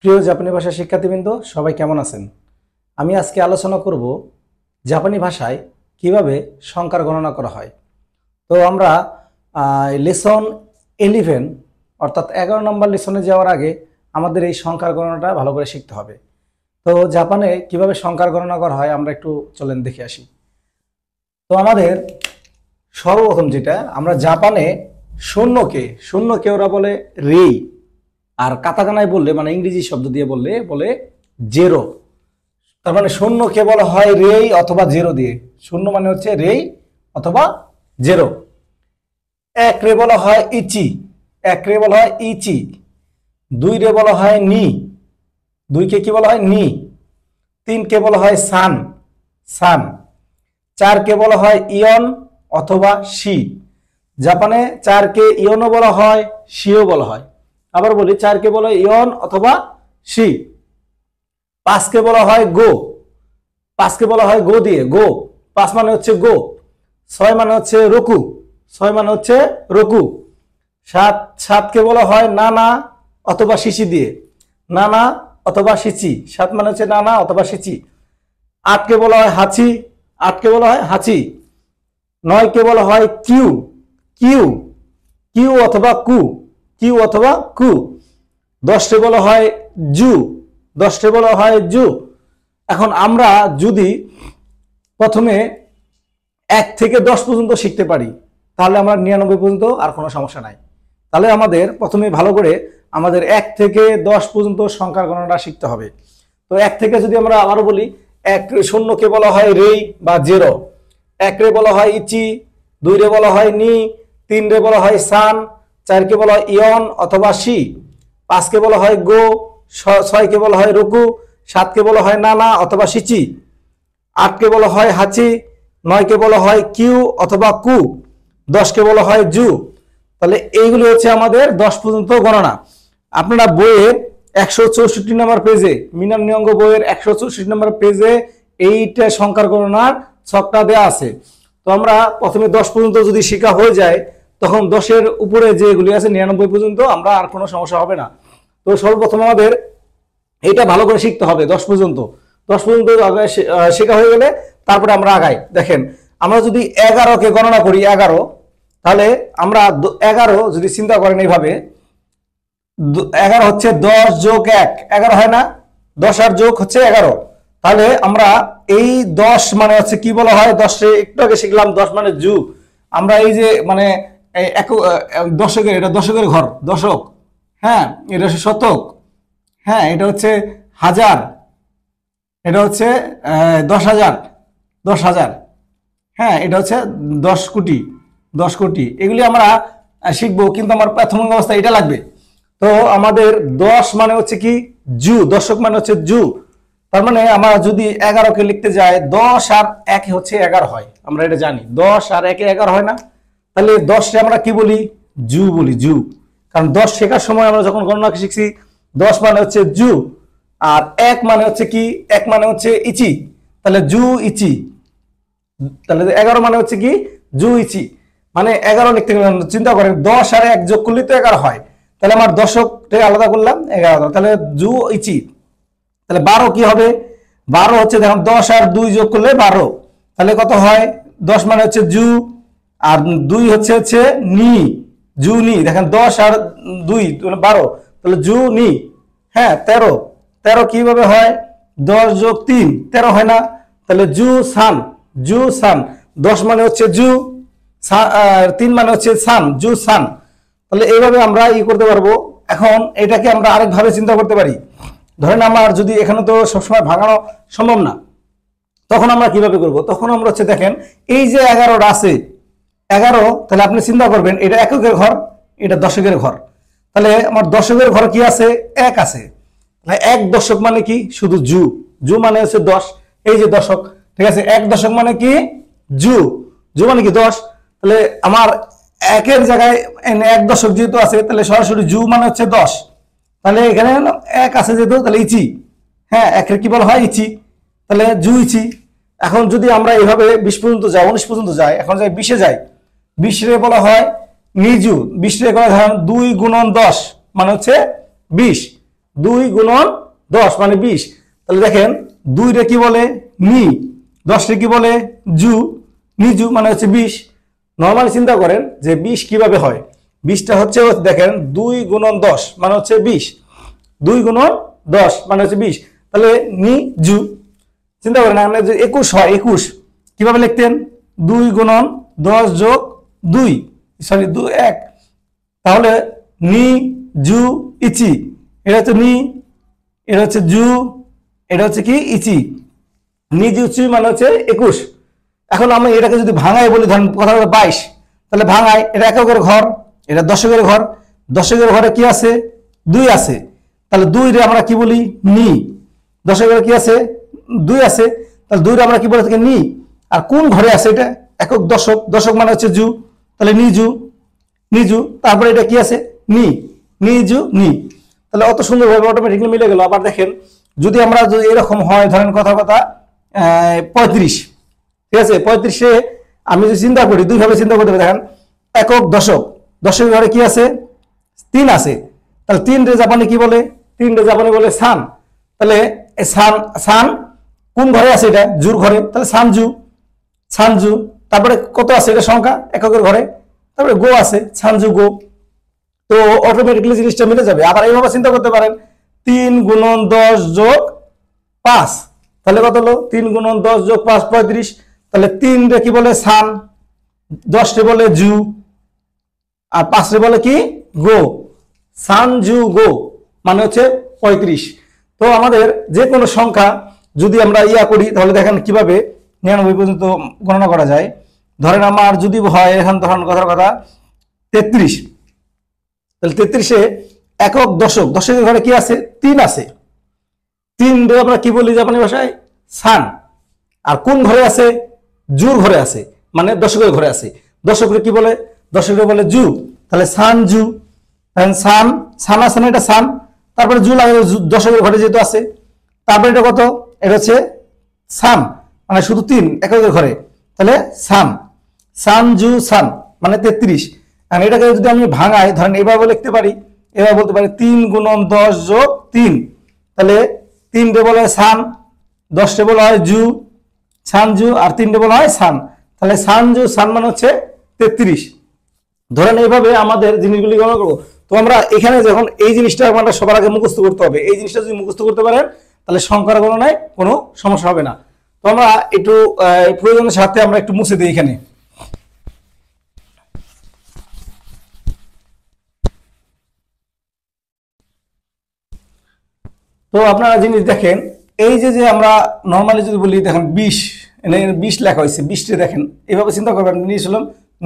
প্রিয় জাপানি ভাষা শিক্ষার্থীবৃন্দ, সবাই কেমন আছেন? আমি আজকে আলোচনা করব জাপানি ভাষায় কিভাবে সংখ্যার গণনা করা হয়। তো আমরা লেসন 11 অর্থাৎ 11 নম্বর লেসনে যাওয়ার আগে আমাদের এই সংখ্যার গণনাটা ভালো করে শিখতে হবে। তো জাপানে কিভাবে সংখ্যার গণনা করা হয় আমরা একটু চলেন দেখে আসি। তো আমাদের সর্বপ্রথম যেটা, আমরা জাপানে শূন্যকে ওরা বলে রেই, আর কাতাকানায় বললে মানে ইংরেজি শব্দ দিয়ে বললে বলে জেরো। তার মানে শূন্যকে বলা হয় রেই অথবা জেরো দিয়ে। শূন্য মানে হচ্ছে রেই অথবা জেরো। এক রে বলা হয় ইচি, এক রে বলা হয় ইচি। দুই রে বলা হয় নি, দুইকে কি বলা হয় নি। তিনকে বলা হয় সান, সান। চারকে বলা হয় ইয়ন অথবা শি। জাপানে চারকে ইয়নও বলা হয়, শিও বলা হয়। আবার বলি, চারকে বলা হয় ইয়ন অথবা শি। পাঁচকে বলা হয় গো, পাঁচকে বলা হয় গো দিয়ে, গো। পাঁচ মানে হচ্ছে গো। ছয় মানে হচ্ছে রকু, ছয় মানে হচ্ছে রকু। সাতকে বলা হয় নানা অথবা শিশি দিয়ে, নানা অথবা সিচি। সাত মানে হচ্ছে নানা অথবা সিচি। আটকে বলা হয় হাচি, আটকে বলা হয় হাচি। নয়কে বলা হয় কিউ, কিউ, কিউ অথবা কু, কিউ অথবা কু। দশকে বলা হয় জু, দশকে বলা হয় জু। এখন আমরা যদি প্রথমে 1 থেকে 10 পর্যন্ত শিখতে পারি, তাহলে আমরা 99 পর্যন্ত আর কোনো সমস্যা নাই। তাহলে আমাদের প্রথমে ভালো করে আমাদের 1 থেকে 10 পর্যন্ত সংখ্যার গণনা শিখতে হবে। তো 1 থেকে যদি আমরা আবারও বলি, এক শূন্যকে বলা হয় রেই বা জেরো। এক রে বলা হয় ইচি, দুই রে বলা হয় নি, তিন রে বলা হয় সান, চারকে বলা হয় ইয়ন অথবা শি, পাঁচকে বলা হয় গো, ছয়কে বলা হয় রুকু, সাতকে বলা হয় নানা অথবা সিচি, আটকে বলা হয় হাচি, নয়কে বলা হয় কিউ অথবা কু, দশকে বলা হয় জু। তাহলে এইগুলো হচ্ছে আমাদের 10 পর্যন্ত গণনা। আপনারা বইয়ের 164 নম্বর পেজে, মিনার নিয়ঙ্গ বইয়ের 164 নম্বর পেজে এইটা সংখ্যার গণনার ছকটা দেওয়া আছে। তো আমরা প্রথমে 10 পর্যন্ত যদি শেখা হয়ে যায়, তখন 10-এর উপরে যেগুলি আছে 99 পর্যন্ত আমরা আর কোনো সমস্যা হবে না। তো সর্বপ্রথম আমাদের এইটা ভালো করে শিখতে হবে 10 পর্যন্ত। 10 পর্যন্ত শেখা হয়ে গেলে তারপরে আমরা আগাই। দেখেন, আমরা যদি 11কে গণনা করি, 11, তাহলে আমরা 11 যদি চিন্তা করেন এইভাবে, 11 হচ্ছে 10 যোগ 1, 11 হয় না? 10 আর যোগ হচ্ছে 11। তাহলে আমরা এই 10 মানে হচ্ছে কি বলা হয়, 10 একটু আগে শিখলাম 10 মানে জু। আমরা এই যে মানে দশকের, এটা দশকের ঘর, দশক, হ্যাঁ, এটা হচ্ছে শতক, হ্যাঁ, এটা হচ্ছে হাজার, এটা হচ্ছে 10,000, 10,000, হ্যাঁ, এটা হচ্ছে 10 কোটি, 10 কোটি। এগুলি আমরা শিখবো, কিন্তু আমার প্রাথমিক অবস্থা এটা লাগবে। তো আমাদের 10 মানে হচ্ছে কি জু, দশক মানে হচ্ছে জু। তার মানে আমরা যদি 11কে লিখতে যাই, 10 আর 1 হচ্ছে 11 হয়, আমরা এটা জানি। 10 আর 1 11 হয় না? তাহলে 10কে আমরা কি বলি? জু বলি, জু। কারণ 10 শেখার সময় আমরা যখন গণনা শিখছি, 10 মানে হচ্ছে জু, আর 1 মানে হচ্ছে কি, 1 মানে হচ্ছে ইচি। তাহলে জু ইচি। তাহলে 11 মানে হচ্ছে কি জু ইচি, মানে 11 লিখতে গেলে চিন্তা করেন 10 আর 1 যোগ করলে তো 11 হয়। তাহলে আমার দশকটাকে আলাদা করলাম 11, তাহলে জু ইচি। তাহলে 12 কি হবে? 12 হচ্ছে, দেখুন 10 আর 2 যোগ করলে 12, তাহলে কত হয়? 10 মানে হচ্ছে জু, আর 2 হচ্ছে নি, জু নি। দেখেন 10 আর 2 12, তাহলে জু নি। হ্যাঁ, 13, 13 কিভাবে হয়? 10 যোগ 3, 13 হয় না? তাহলে জু সান, জু সান। 10 মানে হচ্ছে জু, 3 মানে হচ্ছে সান, জু সান। তাহলে এইভাবে আমরা করতে পারবো। এখন এটাকে আমরা আরেকভাবে চিন্তা করতে পারি। ধরেন আমার যদি এখানে তো সবসময় ভাঙানো সম্ভব না, তখন আমরা কিভাবে করব? তখন আমরা হচ্ছে দেখেন, এই যে 11টা আছে, 11, তাহলে আপনি চিন্তা করবেন এটা এককের ঘর, এটা দশকের ঘর। তাহলে আমার দশকের ঘর কি আছে? 1 আছে। এক দশক মানে কি? শুধু জু, জু মানে হচ্ছে 10। এই যে দশক, ঠিক আছে, 1 দশক মানে কি? জু, জু মানে কি 10। তাহলে আমার 1-এর জায়গায় 1 দশক যেহেতু আছে, তাহলে সরাসরি জু মানে হচ্ছে 10। তাহলে এখানে 1 আছে যেহেতু, তাহলে ইচি, হ্যাঁ, 1-এর কি বলা হয়? ইচি। তাহলে জু ইচি। এখন যদি আমরা এইভাবে 20 পর্যন্ত যাই, 19 পর্যন্ত যাই, এখন যাই 20-এ যাই, 20 রে বলা হয় নিজু। 20 রে ধরেন 2 গুণন 10 মানে হচ্ছে 20, 2 গুণন 10 মানে 20। তাহলে দেখেন 2 রে কি বলে নি, 10 রে কি বলে জু, নিজু মানে হচ্ছে 20। নরমালি চিন্তা করেন যে 20 কিভাবে হয়। 20টা হচ্ছে দেখেন 2 গুণন 10 মানে হচ্ছে 20, 2 গুণন 10 মানে হচ্ছে 20। তাহলে নি জু, চিন্তা করেন আমরা যে 21 হয়, 21 কিভাবে লিখতেন 2 গুণন 10 যোগ 2 সরি 2 1। তাহলে নি জু ইচি, এটা হচ্ছে নি, এটা হচ্ছে জু, এটা হচ্ছে কি ইচি, নি জু ইচি মানে হচ্ছে 21। এখন আমি এটাকে যদি ভাঙাই বলি ধরেন কথা 22, তাহলে ভাঙাই এটা এককের ঘর, এটা দশকের ঘর, দশকের ঘরে কি আছে 2 আছে, তাহলে 2 রে আমরা কি বলি নি, দশকের ঘরে কি আছে 2 আছে, তাহলে 2 রে আমরা কি বলে থাকি নি। আর কোন ঘরে আছে এটা একক দশক, দশক মানে হচ্ছে জু, তাহলে নিজু, নিজু, তারপরে এটা কি আছে নি, নিজু নি। তাহলে অত সুন্দরভাবে অটোমেটিকলি মিলে গেল। আবার দেখেন যদি আমরা যদি এরকম হয় ধরেন কথা 35, ঠিক আছে 35-এ আমি যদি চিন্তা করি দুইভাবে চিন্তা করতে হবে। দেখেন একক দশক, দশকের ঘরে কি আছে 3 আছে, তাহলে 3 রে জাপানি কি বলে, 3 রে জাপানি বলে সান। তাহলে সান, সান কোন ঘরে আছে এটা জুর ঘরে, তাহলে সানজু, সানজু। তারপরে কত আছে এটা সংখ্যা এককের ঘরে, তারপরে গো আছে সানজু গো। তো অটোমেটিকলি জিনিসটা মিলে যাবে। আবার এইভাবে চিন্তা করতে পারেন 3 গুণন 10 যোগ 5, তাহলে কত হলো 3 গুণন 10 যোগ 5 35। তাহলে 3 রে কি বলে সান, 10 রে বলে জু, আর 5 রে বলে কি গো, সান জু গো মানে হচ্ছে 35। তো আমাদের যে কোনো সংখ্যা যদি আমরা ইয়া করি তাহলে দেখেন কিভাবে 99 পর্যন্ত গণনা করা যায়। ধরেন আমার যদি হয় এখন ধরেন কথার কথা 33, তাহলে 33-এ একক দশক, দশকের ঘরে কি আছে 3 আছে, 3 রে আমরা কি বলি জাপানি ভাষায় সান। আর কোন ঘরে আছে জুর ঘরে আছে, মানে দশকের ঘরে আছে, দশকের কি বলে, দশকের বলে জু, তাহলে সান জু, সান, সান আছে না এটা সান, তারপরে জু লাগে দশকের ঘরে যেহেতু আছে, তারপরে এটা কত, এটা হচ্ছে সান মানে শুধু 3 এককের ঘরে, তাহলে সান, সান জু সান মানে 33। আর এটাকে যদি আমি ভাঙাই ধরেন এভাবে লিখতে পারি, এভাবে বলতে পারি 3 গুণন 10 যোগ 3, তাহলে 3 রে বলা হয় সান, 10 রে বলা হয় জু, সান জু, আর 3 রে বলা হয় সান, তাহলে সান জু সান মানে হচ্ছে 33। ধরেন এইভাবে আমাদের জিনিসগুলি গণনা করবো। তো আমরা এখানে যখন এই জিনিসটা আমাদের সবার আগে মুখস্থ করতে হবে, এই জিনিসটা যদি মুখস্থ করতে পারেন তাহলে সংখ্যার গণনায় কোনো সমস্যা হবে না। তো আমরা একটু প্রয়োজনের সাথে আমরা একটু মুছে দিই এখানে। তো আপনারা জিনিস দেখেন এই যে যে আমরা নর্মালি যদি বলি দেখেন 20, এখানে 20 লেখা হয়েছে, 20টি দেখেন এভাবে চিন্তা করবেন নিয়েছিলাম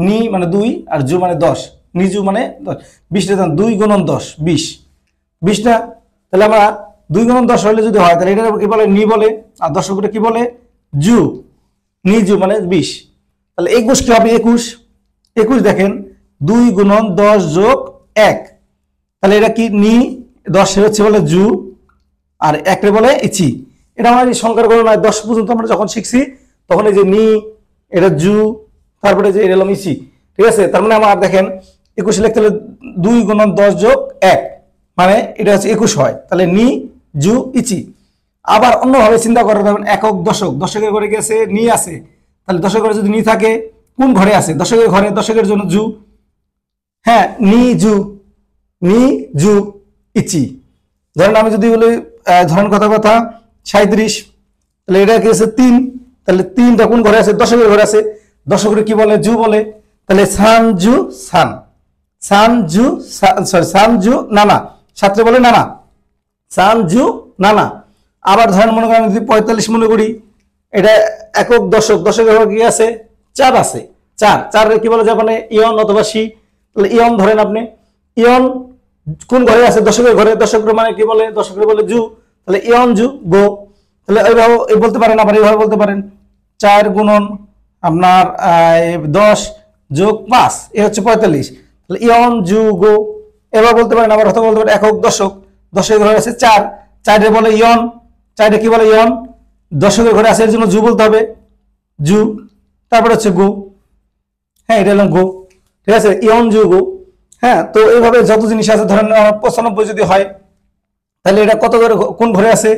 নি মানে 2 আর জু মানে 10, নিজু মানে 10, 20টা 2 গুণন 10 20, 20টা। তাহলে আমরা 2 গুণন 10 হলে যদি হয় তাহলে এটা কি বলে নি বলে, আর দশকটা কি বলে জু, নিজু মানে 20। তাহলে 21 কি হবে 21, 21 দেখেন 2 গুণন 10 যোগ 1, তাহলে এটা কি নি, 10 হচ্ছে বলে জু, আর 1 রে বলে ইচি। এটা আমরা এই সংখ্যার গণনায় 10 পর্যন্ত আমরা যখন শিখছি তখন এই যে নি, এটা জু, তারপরে যে এটা হলো ইচি, ঠিক আছে। তার মানে আমার দেখেন 21 লিখতে হলে 2 গুণন 10 যোগ 1 মানে এটা হচ্ছে 21 হয়, তাহলে নি জু ইচি। আবার অন্যভাবে চিন্তা করে দেখবেন একক দশক, দশকের ঘরে কি আছে নি আছে, তাহলে দশকের ঘরে যদি নি থাকে কোন ঘরে আছে দশকের ঘরে, দশকের জন্য জু, হ্যাঁ নি জু, নি জু ইচি। ধরেন আমি যদি বলি ধরেন কথা 37, তাহলে এটা কি আছে 3, তাহলে 3টা কোন ঘরে আছে দশকের ঘরে আছে, দশকের কি বলে জু বলে, তাহলে সান জু সান, সান জু সরি সান জু নানা, ছাত্রে বলে নানা, সান জু নানা। আবার ধরেন মনে করেন যদি 45 মনে করি, এটা একক দশক, দশকের ঘরে কি আছে 4 আছে, 4 কি বলে জাপানে ইয়ন অথবা সি, তাহলে ইয়ন ধরেন আপনি, ইয়ন কোন ঘরে আছে দশকের ঘরে, দশকের মানে কি বলে, দশকের বলে জু, তাহলে ইয়ন জু গো। তাহলে এইভাবে বলতে পারেন, আবার এইভাবে বলতে পারেন 4 গুণন আপনার 10 যোগ 5 এ হচ্ছে 45, তাহলে ইয়ন জু গো। এবার বলতে পারেন, আবার হয়তো বলতে পারেন একক দশক, দশকের ঘরে আছে 4, 4 বলে ইয়ন, 4 কি বলে ইয়ন, দশকের ঘরে আছে এর জন্য জু বলতে হবে জু, তারপরে হচ্ছে গো, হ্যাঁ এটা হলো গো, ঠিক আছে ইয়ন জু গো। হ্যাঁ তো এইভাবে যত জিনিস আছে ধরেন 95 যদি হয় তাহলে এটা কত ঘরে, কোন ঘরে আছে?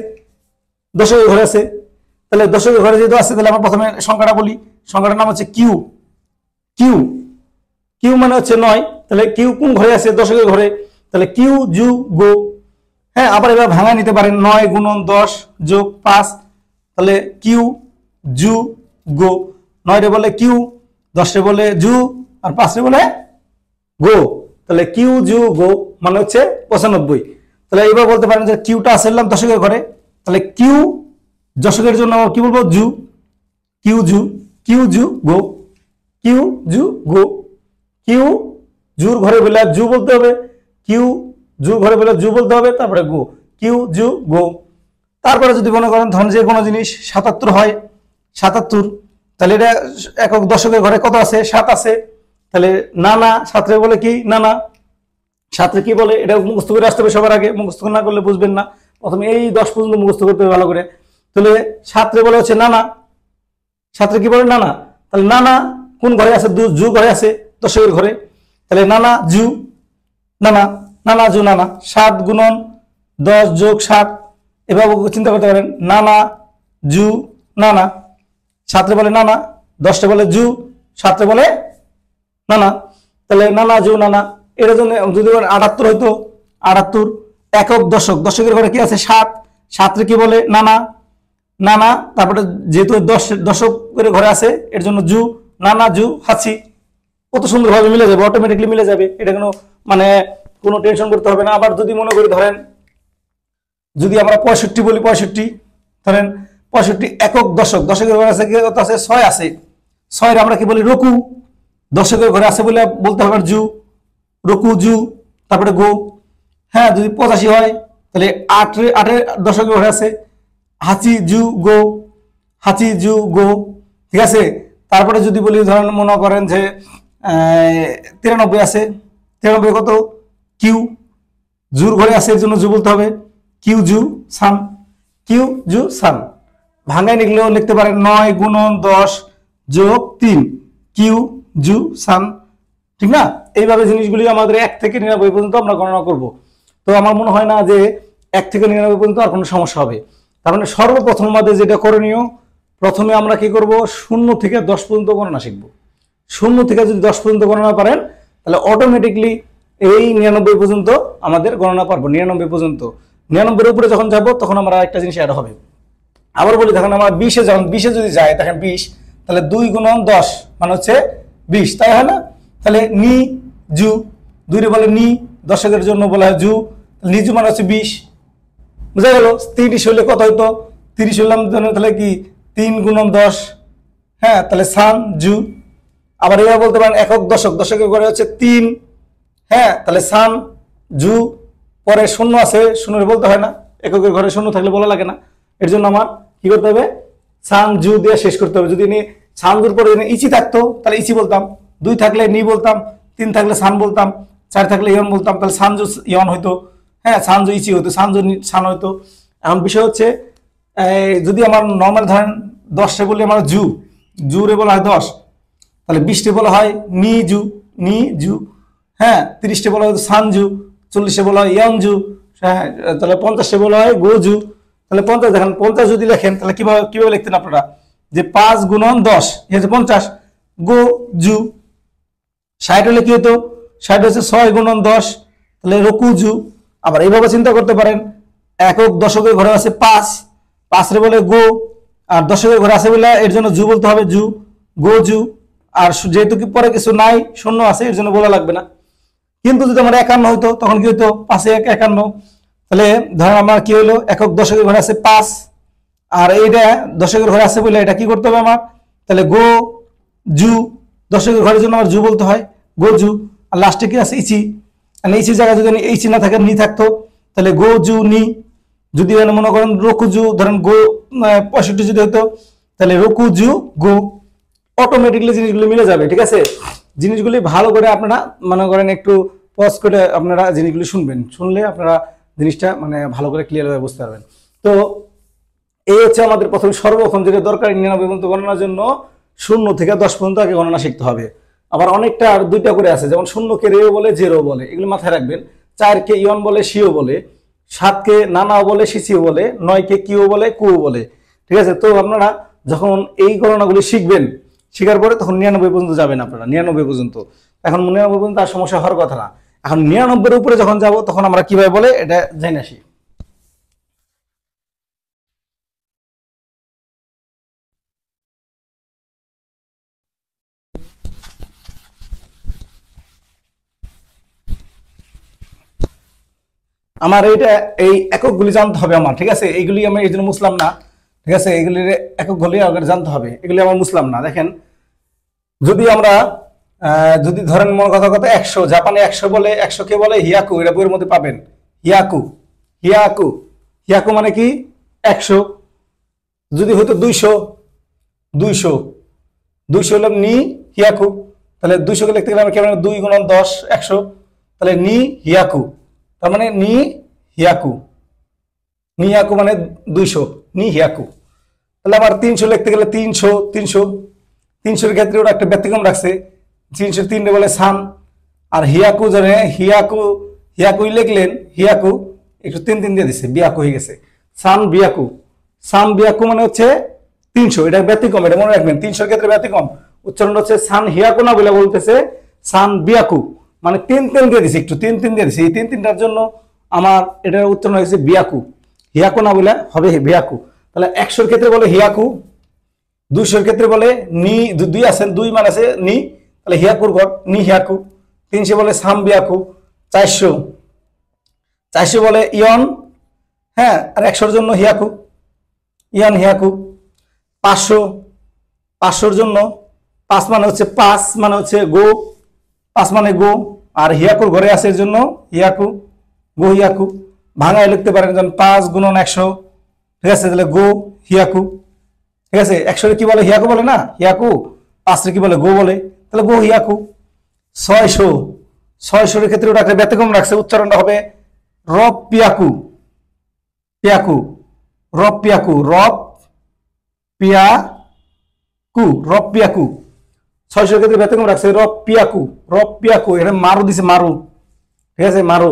দশকের ঘরে আছে। তাহলে দশকের ঘরে যেহেতু আছে, তাহলে আমরা প্রথমে সংখ্যাটা বলি। সংখ্যাটার নাম হচ্ছে কিউ। কিউ কিউ মানে হচ্ছে 9। তাহলে কিউ কোন ঘরে আছে? দশকের ঘরে। তাহলে কিউ জু গো। হ্যাঁ, আবার এবার ভাঙায় নিতে পারেন, 9 গুণন 10 যোগ 5। তাহলে কিউ জু গো। 9 রে বলে কিউ, 10 রে বলে জু, আর 5 রে বলে গো। তাহলে কিউ জু গো মানে হচ্ছে 95। তাহলে এবার বলতে পারেন যে কিউটা আসলাম দশকের ঘরে, তাহলে কিউ দশকের জন্য কি বলবো? জু। কিউ জু, কিউ জু গো, কিউ জু গো। কিউ জুর ঘরে বলে জু বলতে হবে, কিউ জু ঘরে বলে জু বলতে হবে, তারপরে গো, কিউ জু গো। তারপরে যদি মনে করেন ধরেন যে কোনো জিনিস 77 হয়, 77, তাহলে এটা একক দশকের ঘরে কত আছে? 7 আছে। তাহলে নানা, 7 রে বলে কি? নানা। 7 রে কি বলে? এটা মুখস্থ করে আসতে হবে সবার আগে, মুখস্থ না করলে বুঝবেন না। প্রথমে এই 10 পর্যন্ত মুখস্থ করতে হবে ভালো করে। তাহলে 7 রে বলে হচ্ছে নানা। 7 রে কি বলে? নানা। তাহলে নানা কোন ঘরে আছে? জু ঘরে আছে, দশকের ঘরে। তাহলে নানা জু, নানা, নানা জু নানা। 7 গুণন 10 যোগ 7, এভাবে চিন্তা করতে পারেন, নানা জু নানা। 7 রে বলে নানা, 10 রে বলে জু, 7 রে বলে নানা। তাহলে নানা জু নানা। এর জন্য যদি 78 হইতো, 78 একক দশক, দশকের ঘরে কি আছে? 7। 7 রে কি বলে? নানা, নানা। তারপরে যেহেতু দশকের ঘরে আছে, এর জন্য জু, নানা জু হাসি। কত সুন্দরভাবে মিলে যাবে, অটোমেটিকলি মিলে যাবে। এটা কোনো মানে কোনো টেনশন করতে হবে না। আবার যদি মনে করি ধরেন যদি আমরা 65 বলি, 65 ধরেন 65 একক দশক, দশকের ঘরে আছে কত আছে? 6 আছে। 6 আমরা কি বলি? রকু। দশকের ঘরে আছে বলে বলতে হবে জু, রকু জু, তারপরে গো। হ্যাঁ, যদি 85 হয় তাহলে 8 দশকের ঘরে আছে, হাচি জু গো, হাচি জু গো। ঠিক আছে। তারপরে যদি বলি ধরেন মনে করেন যে 93 আছে, 93 কত? কিউ জুর ঘরে আছে, এর জন্য জু বলতে হবে, কিউ জু সান, কিউ জু সান। ভাঙায় নিকলেও লিখতে পারেন 9 গুণন 10 যোগ 3, কিউ জু সান। ঠিক না? এইভাবে জিনিসগুলি আমাদের 1 থেকে 99 পর্যন্ত আমরা গণনা করব। তো আমার মনে হয় না যে 1 থেকে 99 পর্যন্ত আর কোনো সমস্যা হবে। তার মানে সর্বপ্রথম আমাদের যেটা করণীয়, প্রথমে আমরা কি করব? 0 থেকে 10 পর্যন্ত গণনা শিখব। 0 থেকে যদি 10 পর্যন্ত গণনা পারেন, তাহলে অটোমেটিকলি এই 99 পর্যন্ত আমাদের গণনা পারবো। 99 পর্যন্ত, 99 এর উপরে যখন যাব তখন আমরা একটা জিনিস অ্যাড হবে। আবার বলি দেখেন আমরা 20-এ যখন 20-এ যদি যায়, দেখেন 20, তাহলে 2 গুণন 10 মানে হচ্ছে 20, তাই হয় না? তাহলে নি জু, 2 রে বলে নি, দশকের জন্য বলা হয় জু, নিজু মানে হচ্ছে 20। বুঝা গেল? 30 হলে কত হইতো? 30 হলাম তাহলে কি 3 গুণন 10, হ্যাঁ, তাহলে সান জু। আবার এবার বলতে পারেন একক দশক, দশকের ঘরে হচ্ছে 3, হ্যাঁ, তাহলে সান জু। পরে 0 আছে, 0 বলতে হয় না, এককের ঘরে 0 থাকলে বলা লাগে না। এর জন্য আমার কি করতে হবে? সান জু দিয়ে শেষ করতে হবে। যদি সান জুর পরে ইচি থাকতো তাহলে ইচি বলতাম, 2 থাকলে নি বলতাম, 3 থাকলে সান বলতাম, 4 থাকলে ইয়ন বলতাম, তাহলে সান জু ইয়ন হইতো, হ্যাঁ, সান জু ইচি হইতো, সান জু সান হইতো। এখন বিষয় হচ্ছে যদি আমার নর্মাল ধরেন 10 বলি আমার জু, জুরে বলা হয় 10, তাহলে 20 বলা হয় নি জু, নি জু, হ্যাঁ, 30 বলা হয় সান জু, 40 বলা হয় ইয়ন জু, হ্যাঁ, তাহলে 50 বলা হয় গো জু। তাহলে 50 দেখেন, 50 যদি লেখেন তাহলে কিভাবে লিখতেন আপনারা? যে 5 গুণন 10 হচ্ছে 50, গো জু। 60 হলে কি হতো? 60 হচ্ছে 6 গুণন 10, তাহলে রকু জু। আবার এইভাবে চিন্তা করতে পারেন, একক দশকের ঘরে আছে 5, 5 রে বলে গো, আর দশকের ঘরে আছে বলে এর জন্য জু বলতে হবে, জু, গো জু। আর যেহেতু কি পরে কিছু নাই, 0 আছে, এর জন্য বলা লাগবে না। কিন্তু যদি আমার 51 হইতো তখন কি হইতো? 5 1 51। তাহলে ধরেন আমার কি হলো? একক দশকের ঘরে আছে 5, আর এইটা দশকের ঘরে আছে বলে এটা কি করতে হবে আমার? তাহলে গো জু, দশকের ঘরের জন্য আমার জু বলতে হয়, গো জু। আর লাস্টে কি আছে? ইচি। ইচির জায়গায় যদি ইচি না থাকে, নি থাকতো, তাহলে গো জু নি। যদি মনে করেন রকু জু, ধরেন গো 65 যদি হতো, তাহলে রকু জু গো। অটোমেটিকলি জিনিসগুলো মিলে যাবে। ঠিক আছে? জিনিসগুলি ভালো করে আপনারা মনে করেন একটু পজ করে আপনারা জিনিসগুলি শুনবেন, শুনলে আপনারা জিনিসটা মানে ভালো করে ক্লিয়ারভাবে বুঝতে পারবেন। তো এই হচ্ছে আমাদের সর্বপ্রথম যেটা দরকার 99 পর্যন্ত গণনার জন্য, 0 থেকে 10 পর্যন্ত আগে গণনা শিখতে হবে। আবার অনেকটা আর 2টা করে আছে, যেমন 0 কে রেও বলে, জেরো বলে, এগুলো মাথায় রাখবেন। 4 কে ইয়ন বলে, সিও বলে, 7কে নানাও বলে, সিসিও বলে, 9কে কিও বলে, কুও বলে। ঠিক আছে, তো আপনারা যখন এই গণনাগুলি শিখবেন, শেখার পরে তখন 99 পর্যন্ত যাবেন আপনারা, 99 পর্যন্ত। এখন 99 পর্যন্ত আর সমস্যা হওয়ার কথা না। এখন 99 উপরে যখন যাব তখন আমরা কিভাবে বলে এটা জেনে আসি। আমার এই এককগুলি জানতে হবে আমার, ঠিক আছে। এইগুলি আমি এই জন্য মুসলাম না, ঠিক আছে। এগুলির এককগুলি আমাকে জানতে হবে, এগুলি আমার মুসলাম না। দেখেন, যদি আমরা যদি ধরেন মনে কথা 100, জাপানে 100 বলে, 100কে বলে হিয়াকু, এটা বইয়ের মধ্যে পাবেন। হিয়াকু, হিয়াকু, হিয়াকু মানে কি 100। যদি হয়তো 200, 200, 200 হলো নি হিয়াকু, তাহলে 200 কে লিখতে গেলে আমরা কেমন 2 × 10 100, তাহলে নি হিয়াকু, তার মানে নি হিয়াকু, নি হিয়াকু মানে 200, নি হিয়াকু। তাহলে আবার 300 লিখতে গেলে 300, 300, 300 এর ক্ষেত্রে ওরা একটা ব্যতিক্রম রাখছে, 303 বলে সান। আর হিয়াকু জানে, হিয়াকু, হিয়াকুই লিখলেন, হিয়াকু একটু 3 দিয়ে দিচ্ছে, বিয়াকু হয়ে গেছে, সান বিয়াকু। সান বিয়াকু মানে হচ্ছে 300, এটা ব্যতিক্রম, এটা মনে রাখবেন। 300 এর ক্ষেত্রে ব্যতিক্রম উচ্চারণ হচ্ছে সান হিয়াকু না বলে বলতেছে সান বিয়াকু, মানে 3 দিয়ে দিছে, একটু 3 দিয়ে দিছে। এই 3টার জন্য আমার এটার উচ্চারণ হয়েছে বিয়াকু, হিয়াকু না বলে হবে বিয়াকু। তাহলে 100 ক্ষেত্রে বলে হিয়াকু, 200 ক্ষেত্রে বলে নি, 2 আছেন, 2 মান আছে নি, তাহলে হিয়াকুর ঘর নি হিয়াকু। 300 বলে সাম বিয়াকু। 400 বলে ইয়ন, হ্যাঁ, আর 100-র জন্য হিয়াকু, ইয়ন হিয়াকু। 500-র জন্য 5 মানে হচ্ছে 5 মানে হচ্ছে গো, 5 মানে গো, আর হিয়াকুর ঘরে আছে এর জন্য হিয়াকু, গো হিয়াকু। ভাঙায় লিখতে পারেন, যেমন 5 × 100, ঠিক আছে, তাহলে গো হিয়াকু। ঠিক আছে, 100 কি বলে হিয়াকু বলে না, হিয়াকু। 5 কি বলে গো বলে, তাহলে গো হিয়াকু। 600-এর ক্ষেত্রে ওটা একটা ব্যতিক্রম রাখছে, উচ্চারণটা হবে রব পিয়াকু, পিয়াকু, রব পিয়াকু, রব পিয়াকু, রব পিয়াকু। 600-এর ক্ষেত্রে ব্যতিক্রম রাখছে রব পিয়াকু, রব পিয়াকু। এটা মারু দিছে, মারু, ঠিক আছে, মারু।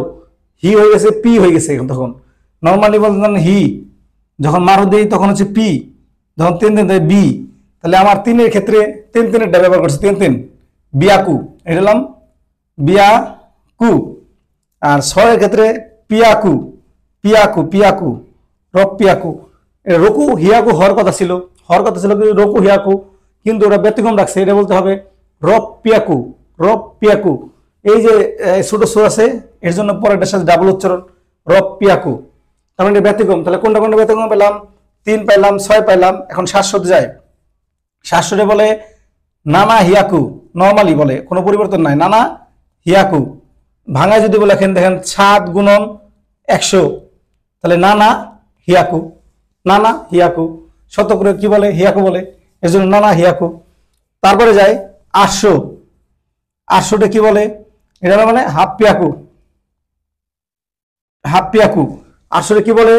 হি হয়ে গেছে, পি হয়ে গেছে। তখন নর্মালি বলতেন হি, যখন মারু দেই তখন হচ্ছে পি, যখন 3 দেয় বি। তাহলে আমার 3-এর ক্ষেত্রে 3-3-এরটা ব্যবহার করছে, 3-3 বিয়াকু, এটা হলাম বিয়াকু। আর 6-এর ক্ষেত্রে পিয়াকু, পিয়াকু, পিয়াকু, রব পিয়াকু। রকু হিয়াকু হওয়ার কথা ছিল, কিন্তু রকু হিয়াকু, কিন্তু ওরা ব্যতিক্রম রাখছে, এটা বলতে হবে রব পিয়াকু, রব পিয়াকু। এই যে ছোট সো আছে, এর জন্য পরেরটার সাথে ডাবল উচ্চারণ, রব পিয়াকু। তার মানে ব্যতিক্রম। তাহলে কোনটা কোনটা ব্যতিক্রম পেলাম? 3 পাইলাম, 6 পাইলাম। এখন 700 যায়। 700 বলে নানা হিয়াকু, নর্মালি বলে, কোনো পরিবর্তন নাই, নানা হিয়াকু। ভাঙায় যদি বলে দেখেন 7 × 100, তাহলে নানা হিয়াকু, নানা হিয়াকু। শতকরে কি বলে? হিয়াকু বলে, এর জন্য নানা হিয়াকু। তারপরে যায় 800, 800টা কি বলে? এটা মানে হাফ পিয়াকু, হাফ পিয়াকু। 800 কি বলে?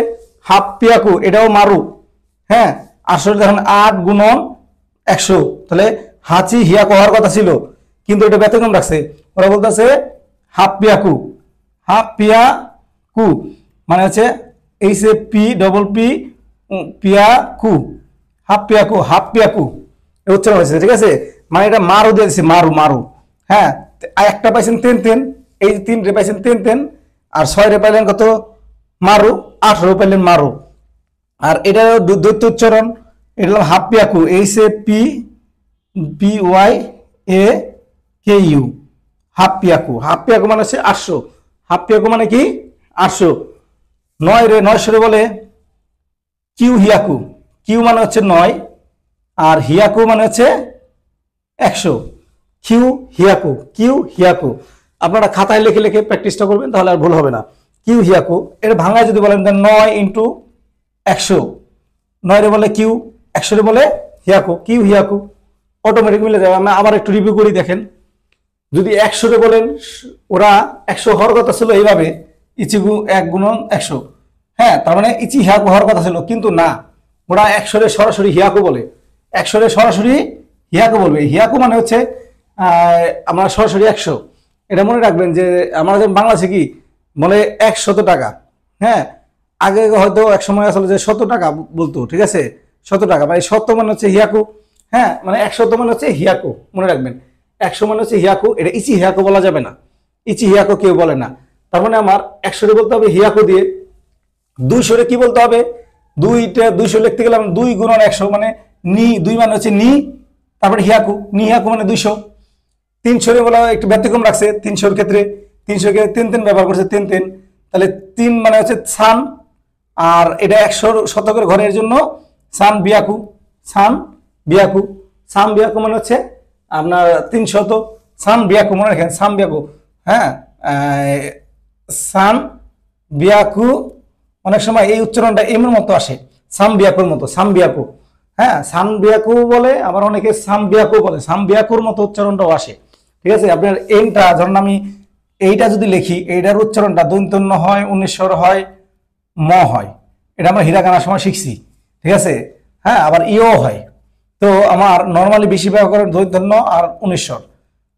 হাফ পিয়াকু, এটাও মারু, হ্যাঁ। 800 দেখেন 8 × 100, তাহলে হাঁচি হিয়াকু হওয়ার কথা ছিল, কিন্তু এটা ব্যতিক্রম রাখছে, ওরা বলতেছে হাফ পিয়াকু, হাফ পিয়াকু, মানে হচ্ছে এই সে পি ডবল পি পিয়াকু, হাফ পিয়াকু, হাফ পিয়াকু উচ্চারণ হয়েছে, ঠিক আছে। মানে এটা মারু দিয়ে দিচ্ছে, মারু, মারু, হ্যাঁ। একটা পাইছেন 3-3, এই 3 রে পাইছেন 3-3, আর 6 রে পাইলেন কত? মারু। 18 পাইলেন মারু। আর এটা দ্বৈত উচ্চারণ, এটা হলো হাফ পিয়াকু, এই সে P P Y A K U, হাফ পিয়াকু। হাফ পিয়াকু মানে হচ্ছে 800, হাফ পিয়াকু মানে কি 800। 900 রে বলে কিউ হিয়াকু, কিউ মানে হচ্ছে 9, আর হিয়াকু মানে হচ্ছে 100, কিউ হিয়াকু, কিউ হিয়াকু। আপনারা খাতায় লিখে লিখে প্র্যাকটিসটা করবেন, তাহলে আর ভুল হবে না। কিউ হিয়াকু, এর ভাঙায় যদি বলেন 9 × 100, 9 রে বলে কিউ, 100 রে বলে হিয়াকু, কিউ হিয়াকু, অটোমেটিক মিলে যাবে। আমরা আবার একটু রিভিউ করি, দেখেন। যদি 100 রে বলেন, ওরা 100 হওয়ার কথা ছিল এইভাবে, ইচিগু 1 × 100, হ্যাঁ, তার মানে ইচি হিয়াকু হওয়ার কথা ছিল, কিন্তু না, ওরা 100 রে সরাসরি হিয়াকু বলে, 100 রে সরাসরি হিয়াকু বলবে। হিয়াকু মানে হচ্ছে আমরা সরাসরি 100। এটা মনে রাখবেন যে আমরা যেমন বাংলাদেশে কি বলে 100 টাকা, হ্যাঁ, আগে হয়তো এক সময় আসলে যে 100 টাকা বলতো, ঠিক আছে, 100 টাকা মানে 100 মানে হচ্ছে হিয়াকু। হ্যাঁ, মানে 100 মানে হচ্ছে হিয়াকু, মনে রাখবেন 100 মানে হচ্ছে হিয়াকু। এটা ইচি হিয়াকু বলা যাবে না, ইচি হিয়াকু কেউ বলে না। তার মানে আমার 100 বলতে হবে হিয়াকু দিয়ে। 200 কি বলতে হবে, 200 লিখতে গেলে 2 গুণন 100 মানে নি, 2 মানে হচ্ছে নি, তারপরে হিয়াকু, নি হিয়াকু মানে 200। 300 বলা একটু ব্যতিক্রম রাখছে, 300 ক্ষেত্রে 300 কে 3 ব্যবহার করছে, 3 তাহলে 3 মানে হচ্ছে সান, আর এটা 100 শতকের ঘরের জন্য সান বিয়াকু, সান বিয়াকু, সান বিয়াকু মানে হচ্ছে আপনার 300, সান বিয়াকু মনে রাখেন, সান বিয়াকু। হ্যাঁ, সান বিয়াকু অনেক সময় এই উচ্চারণটা এমন মতো আসে, সাম বিয়াকুর মতো, সাম বিয়াকু। হ্যাঁ, সাম বিয়াকু বলে, আবার অনেকে সাম বিয়াকু বলে, সাম বিয়াকুর মতো উচ্চারণটাও আসে। ঠিক আছে, আপনার এনটা ধরুন আমি এইটা যদি লিখি, এইটার উচ্চারণটা দন্তন্য হয়, 19 হয়, ম হয়, এটা আমরা হিরাগানার সময় শিখছি। ঠিক আছে, হ্যাঁ, আবার ইও হয়। তো আমার নর্মালি বেশি ব্যবহার করেন দন্তন্য আর 19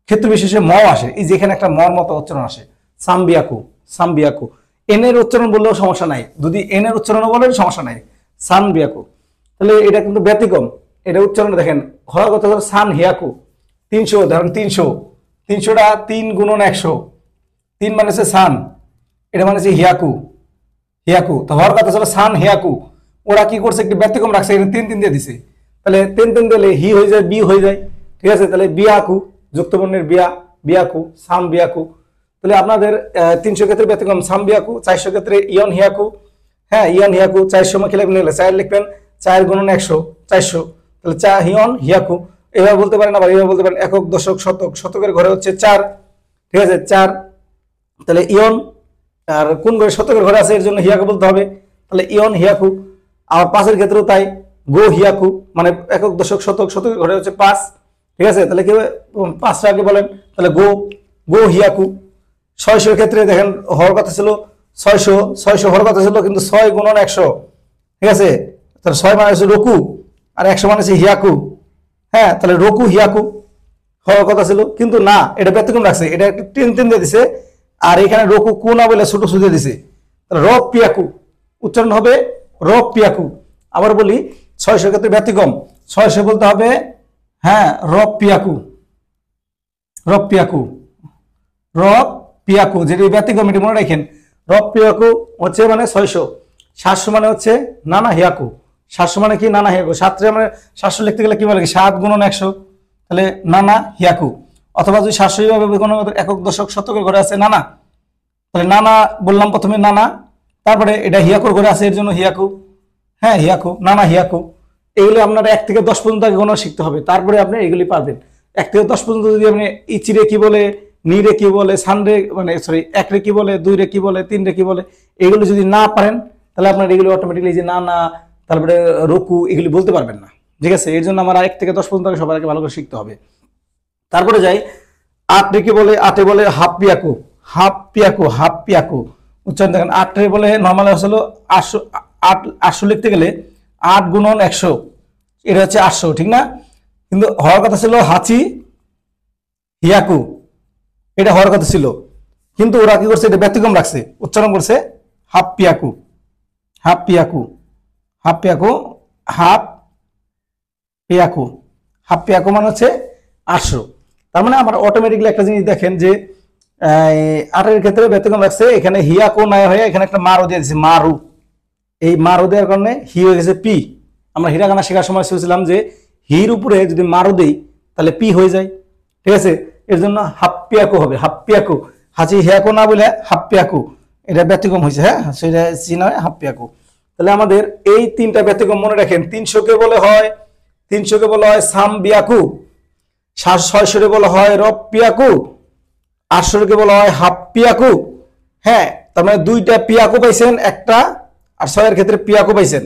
ক্ষেত্র বিশেষে ম আসে, এই যেখানে একটা মর মতো উচ্চারণ আসে, সামবিয়াকু, সামবিয়াকু। এনের উচ্চারণ বললেও সমস্যা নাই, যদি এনের উচ্চারণও বলেন সমস্যা নাই, সানবিয়াকু। তাহলে এটা কিন্তু ব্যতিক্রম, এটা উচ্চারণ দেখেন, হওয়ার কথা হলো সান হিয়াকু। 300 ধরেন 300টা 3 গুণন 100, 3 মানে হচ্ছে সান, এটা মানে হচ্ছে হিয়াকু, হিয়াকু। তো হওয়ার কথা ছিল সান হিয়াকু, ওরা কি করছে একটু ব্যতিক্রম রাখছে, এটা 3 দিয়ে দিছে। তাহলে 3 দিলে হি হয়ে যায়, বি হয়ে যায়। ঠিক আছে, তাহলে বিয়াকু, যুক্তবর্ণের বিয়া, বিয়াকু, সাম বিয়াকু। তাহলে আপনাদের 300 ক্ষেত্রে ব্যতিক্রম সাম বিয়াকু, 400 ক্ষেত্রে ইয়ন হিয়াকু। হ্যাঁ, ইয়ন হিয়াকু 400 মা খেলে 4 লিখবেন, 4 গুণন 100, 400। তাহলে হিয়ন হিয়াকু। এভাবে বলতে পারেন, আবার এভাবে বলতে পারেন একক, দশক, শতক। শতকের ঘরে হচ্ছে 4, ঠিক আছে, 4। তাহলে ইয়ন, আর কোন ঘরে শতকের ঘরে আছে এর জন্য হিয়াকু বলতে হবে, তাহলে ইয়ন হিয়াকু। আর 5-এর ক্ষেত্রেও তাই, গো হিয়াকু, মানে একক, দশক, শতক। শতকের ঘরে হচ্ছে 5, ঠিক আছে, তাহলে কেউ 5টা আগে বলেন, তাহলে গো, গো হিয়াকু। 600 ক্ষেত্রে দেখেন হওয়ার কথা ছিল 600 হওয়ার কথা ছিল, কিন্তু 6 গুণন 100, ঠিক আছে, তাহলে 6 মানে হচ্ছে রকু, আর 100 মানে হচ্ছে হিয়াকু। হ্যাঁ, তাহলে রকু হিয়াকু হওয়ার কথা ছিল, কিন্তু না, এটা ব্যতিক্রম রাখছে, এটা একটু 3 দিয়ে দিছে, আর এখানে রকু কু না বলে ছোট সুদে দিছে, রব পিয়াকু উচ্চারণ হবে, রব পিয়াকু। আবার বলি 600 ক্ষেত্রে ব্যতিক্রম, 600 বলতে হবে হ্যাঁ রব পিয়াকু, রব পিয়াকু, রব পিয়াকু, যেটি ব্যতিক্রম এটি মনে রাখেন। রব পিয়াকু হচ্ছে মানে 600, 700 মানে হচ্ছে নানা হিয়াকু। 700 মানে কি, নানা হিয়াকু। 7 মানে 700 লিখতে গেলে কি বলে, 7 গুণন 100, তাহলে নানা হিয়াকু। অথবা যদি 700 ভাবে কোনো একক, দশক, শতকের ঘরে আছে নানা, তাহলে নানা বললাম প্রথমে নানা, তারপরে এটা হিয়াকুর ঘরে আছে এর জন্য হিয়াকু। হ্যাঁ, হিয়াকু, নানা হিয়াকু। এগুলো আপনার 1 থেকে 10 পর্যন্ত আগে গণনা শিখতে হবে, তারপরে আপনি এগুলি পারবেন। 1 থেকে 10 পর্যন্ত যদি আপনি ইচিরে কি বলে, নি রে কি বলে, সান রে মানে সরি 1 রে কি বলে, 2 রে কি বলে, 3 রে কি বলে, এগুলো যদি না পারেন তাহলে আপনার এগুলো অটোমেটিকলি যে না না, তারপরে রকু, এগুলি বলতে পারবেন না। ঠিক আছে, এর জন্য আমার 1 থেকে 10 পর্যন্ত আগে সবার আগে ভালো করে শিখতে হবে। তারপরে যাই 8 রে কি বলে, 8 এ বলে হাফ পিয়াকু, হাফ পিয়াকু, হাফ পিয়াকু উচ্চারণ দেখেন। 8 রে বলে নর্মাল আসলে 800 লিখতে গেলে 8 গুণন 100, এটা হচ্ছে 800, ঠিক না? কিন্তু হওয়ার কথা ছিল হাচি হিয়াকু, এটা হওয়ার কথা ছিল, কিন্তু ওরা কি করছে, এটা ব্যতিক্রম রাখছে, উচ্চারণ করছে হাফ পিয়াকু, হাফ পিয়াকু, হাফ পিয়াকু, হাফ পিয়াকু, হাফ পিয়াকু মানে হচ্ছে 800। তার মানে আমার অটোমেটিকলি একটা জিনিস দেখেন যে 8-এর ক্ষেত্রে ব্যতিক্রম রাখছে, এখানে হিয়াকু নাই হয়ে এখানে একটা মারু দিয়ে দিচ্ছে, মারু। এই মারু দেওয়ার কারণে হি হয়ে গেছে পি। আমরা হিরাগানা শেখার সময় শিখেছিলাম যে হির উপরে যদি মারু দেই তাহলে পি হয়ে যায়। ঠিক আছে, এর জন্য হাপ্পিয়াকু হবে, হাপ্পিয়াকু। হাঁচি হিয়াকু না বলে হাপ্পিয়াকু, এটা ব্যতিক্রম হয়েছে। হ্যাঁ, সেটা চিনা হয় হাপ্পিয়াকু। তাহলে আমাদের এই 3টা ব্যতিক্রম মনে রাখেন। 300-কে বলে হয়, 300-কে বলা হয় সাম বিয়াকু, 600-কে বলা হয় রব পিয়াকু, 800-কে বলা হয় হাপ্পিয়াকু। হ্যাঁ, তার মানে 2টা পিয়াকু পাইছেন, একটা, আর 6-এর ক্ষেত্রে পিয়াকু পাইছেন,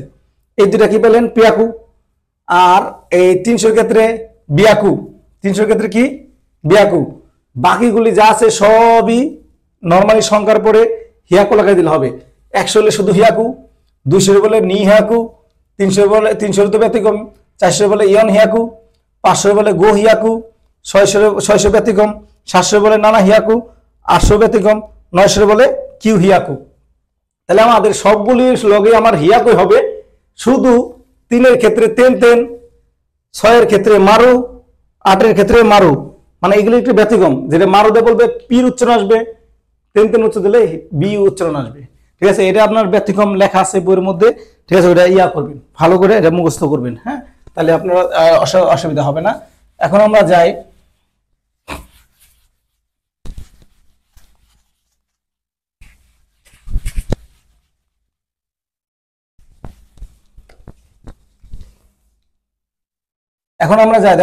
এই 2টা কি পেলেন, পিয়াকু। আর এই 300-র ক্ষেত্রে বিয়াকু, 300-র ক্ষেত্রে কি, বিয়াকু। বাকিগুলি যা আছে সবই নর্মালি সংখ্যার পরে হিয়াকু লাগাই দিলে হবে। 100 হলে শুধু হিয়াকু, 200 বলে নি হিয়াকু, 300 বলে 300 তো ব্যতিক্রম, 400 বলে ইয়ন হিয়াকু, 500 বলে গো হিয়াকু, 600 ব্যতিক্রম, 700 বলে নানা হিয়াকু, 800 ব্যতিক্রম, 900 বলে কিউ হিয়াকু। তাহলে আমাদের সবগুলির লগে আমার হিয়াকুই হবে, শুধু 3-এর ক্ষেত্রে তেন তেন, 6-এর ক্ষেত্রে মারু, 8-এর ক্ষেত্রে মারু, মানে এগুলি একটু ব্যতিক্রম। যেটা মারুদে বলবে পির উচ্চারণ আসবে, তেন তেন উচ্চারণ দিলে বি উচ্চারণ আসবে। ঠিক আছে, এটা আপনার ব্যতিক্রম লেখা আছে বইয়ের মধ্যে। ঠিক আছে, ওটা করবেন, ভালো করে এটা মুখস্থ করবেন। হ্যাঁ, তাহলে আপনার অসুবিধা হবে না। এখন আমরা যাই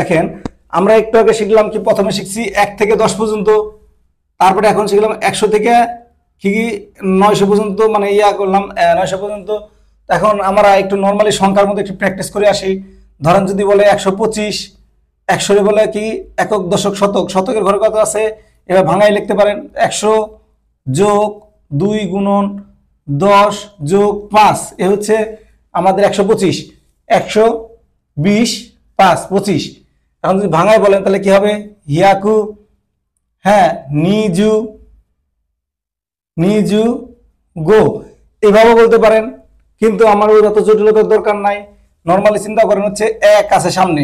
দেখেন, আমরা একটু আগে শিখলাম কি, প্রথমে শিখছি 1 থেকে 10 পর্যন্ত, তারপরে এখন শিখলাম 100 থেকে কি 900 পর্যন্ত, মানে করলাম 900 পর্যন্ত। এখন আমরা একটু নর্মালি সংখ্যার মধ্যে একটু প্র্যাকটিস করে আসি। ধরেন যদি বলে 125, 100 বলে কি একক, দশক, শতক, শতকের ঘরে কত আছে, এবার ভাঙাই লিখতে পারেন 100 যোগ 2 গুণন 10 যোগ 5, এ হচ্ছে আমাদের 125। 120 5 25। এখন যদি ভাঙায় বলেন তাহলে কি হবে, হিয়াকু, হ্যাঁ, নিজু, নিজু গো, এভাবে বলতে পারেন। কিন্তু আমার যত জটিলতার দরকার নাই, নর্মালি চিন্তা করেন হচ্ছে 1 আছে সামনে,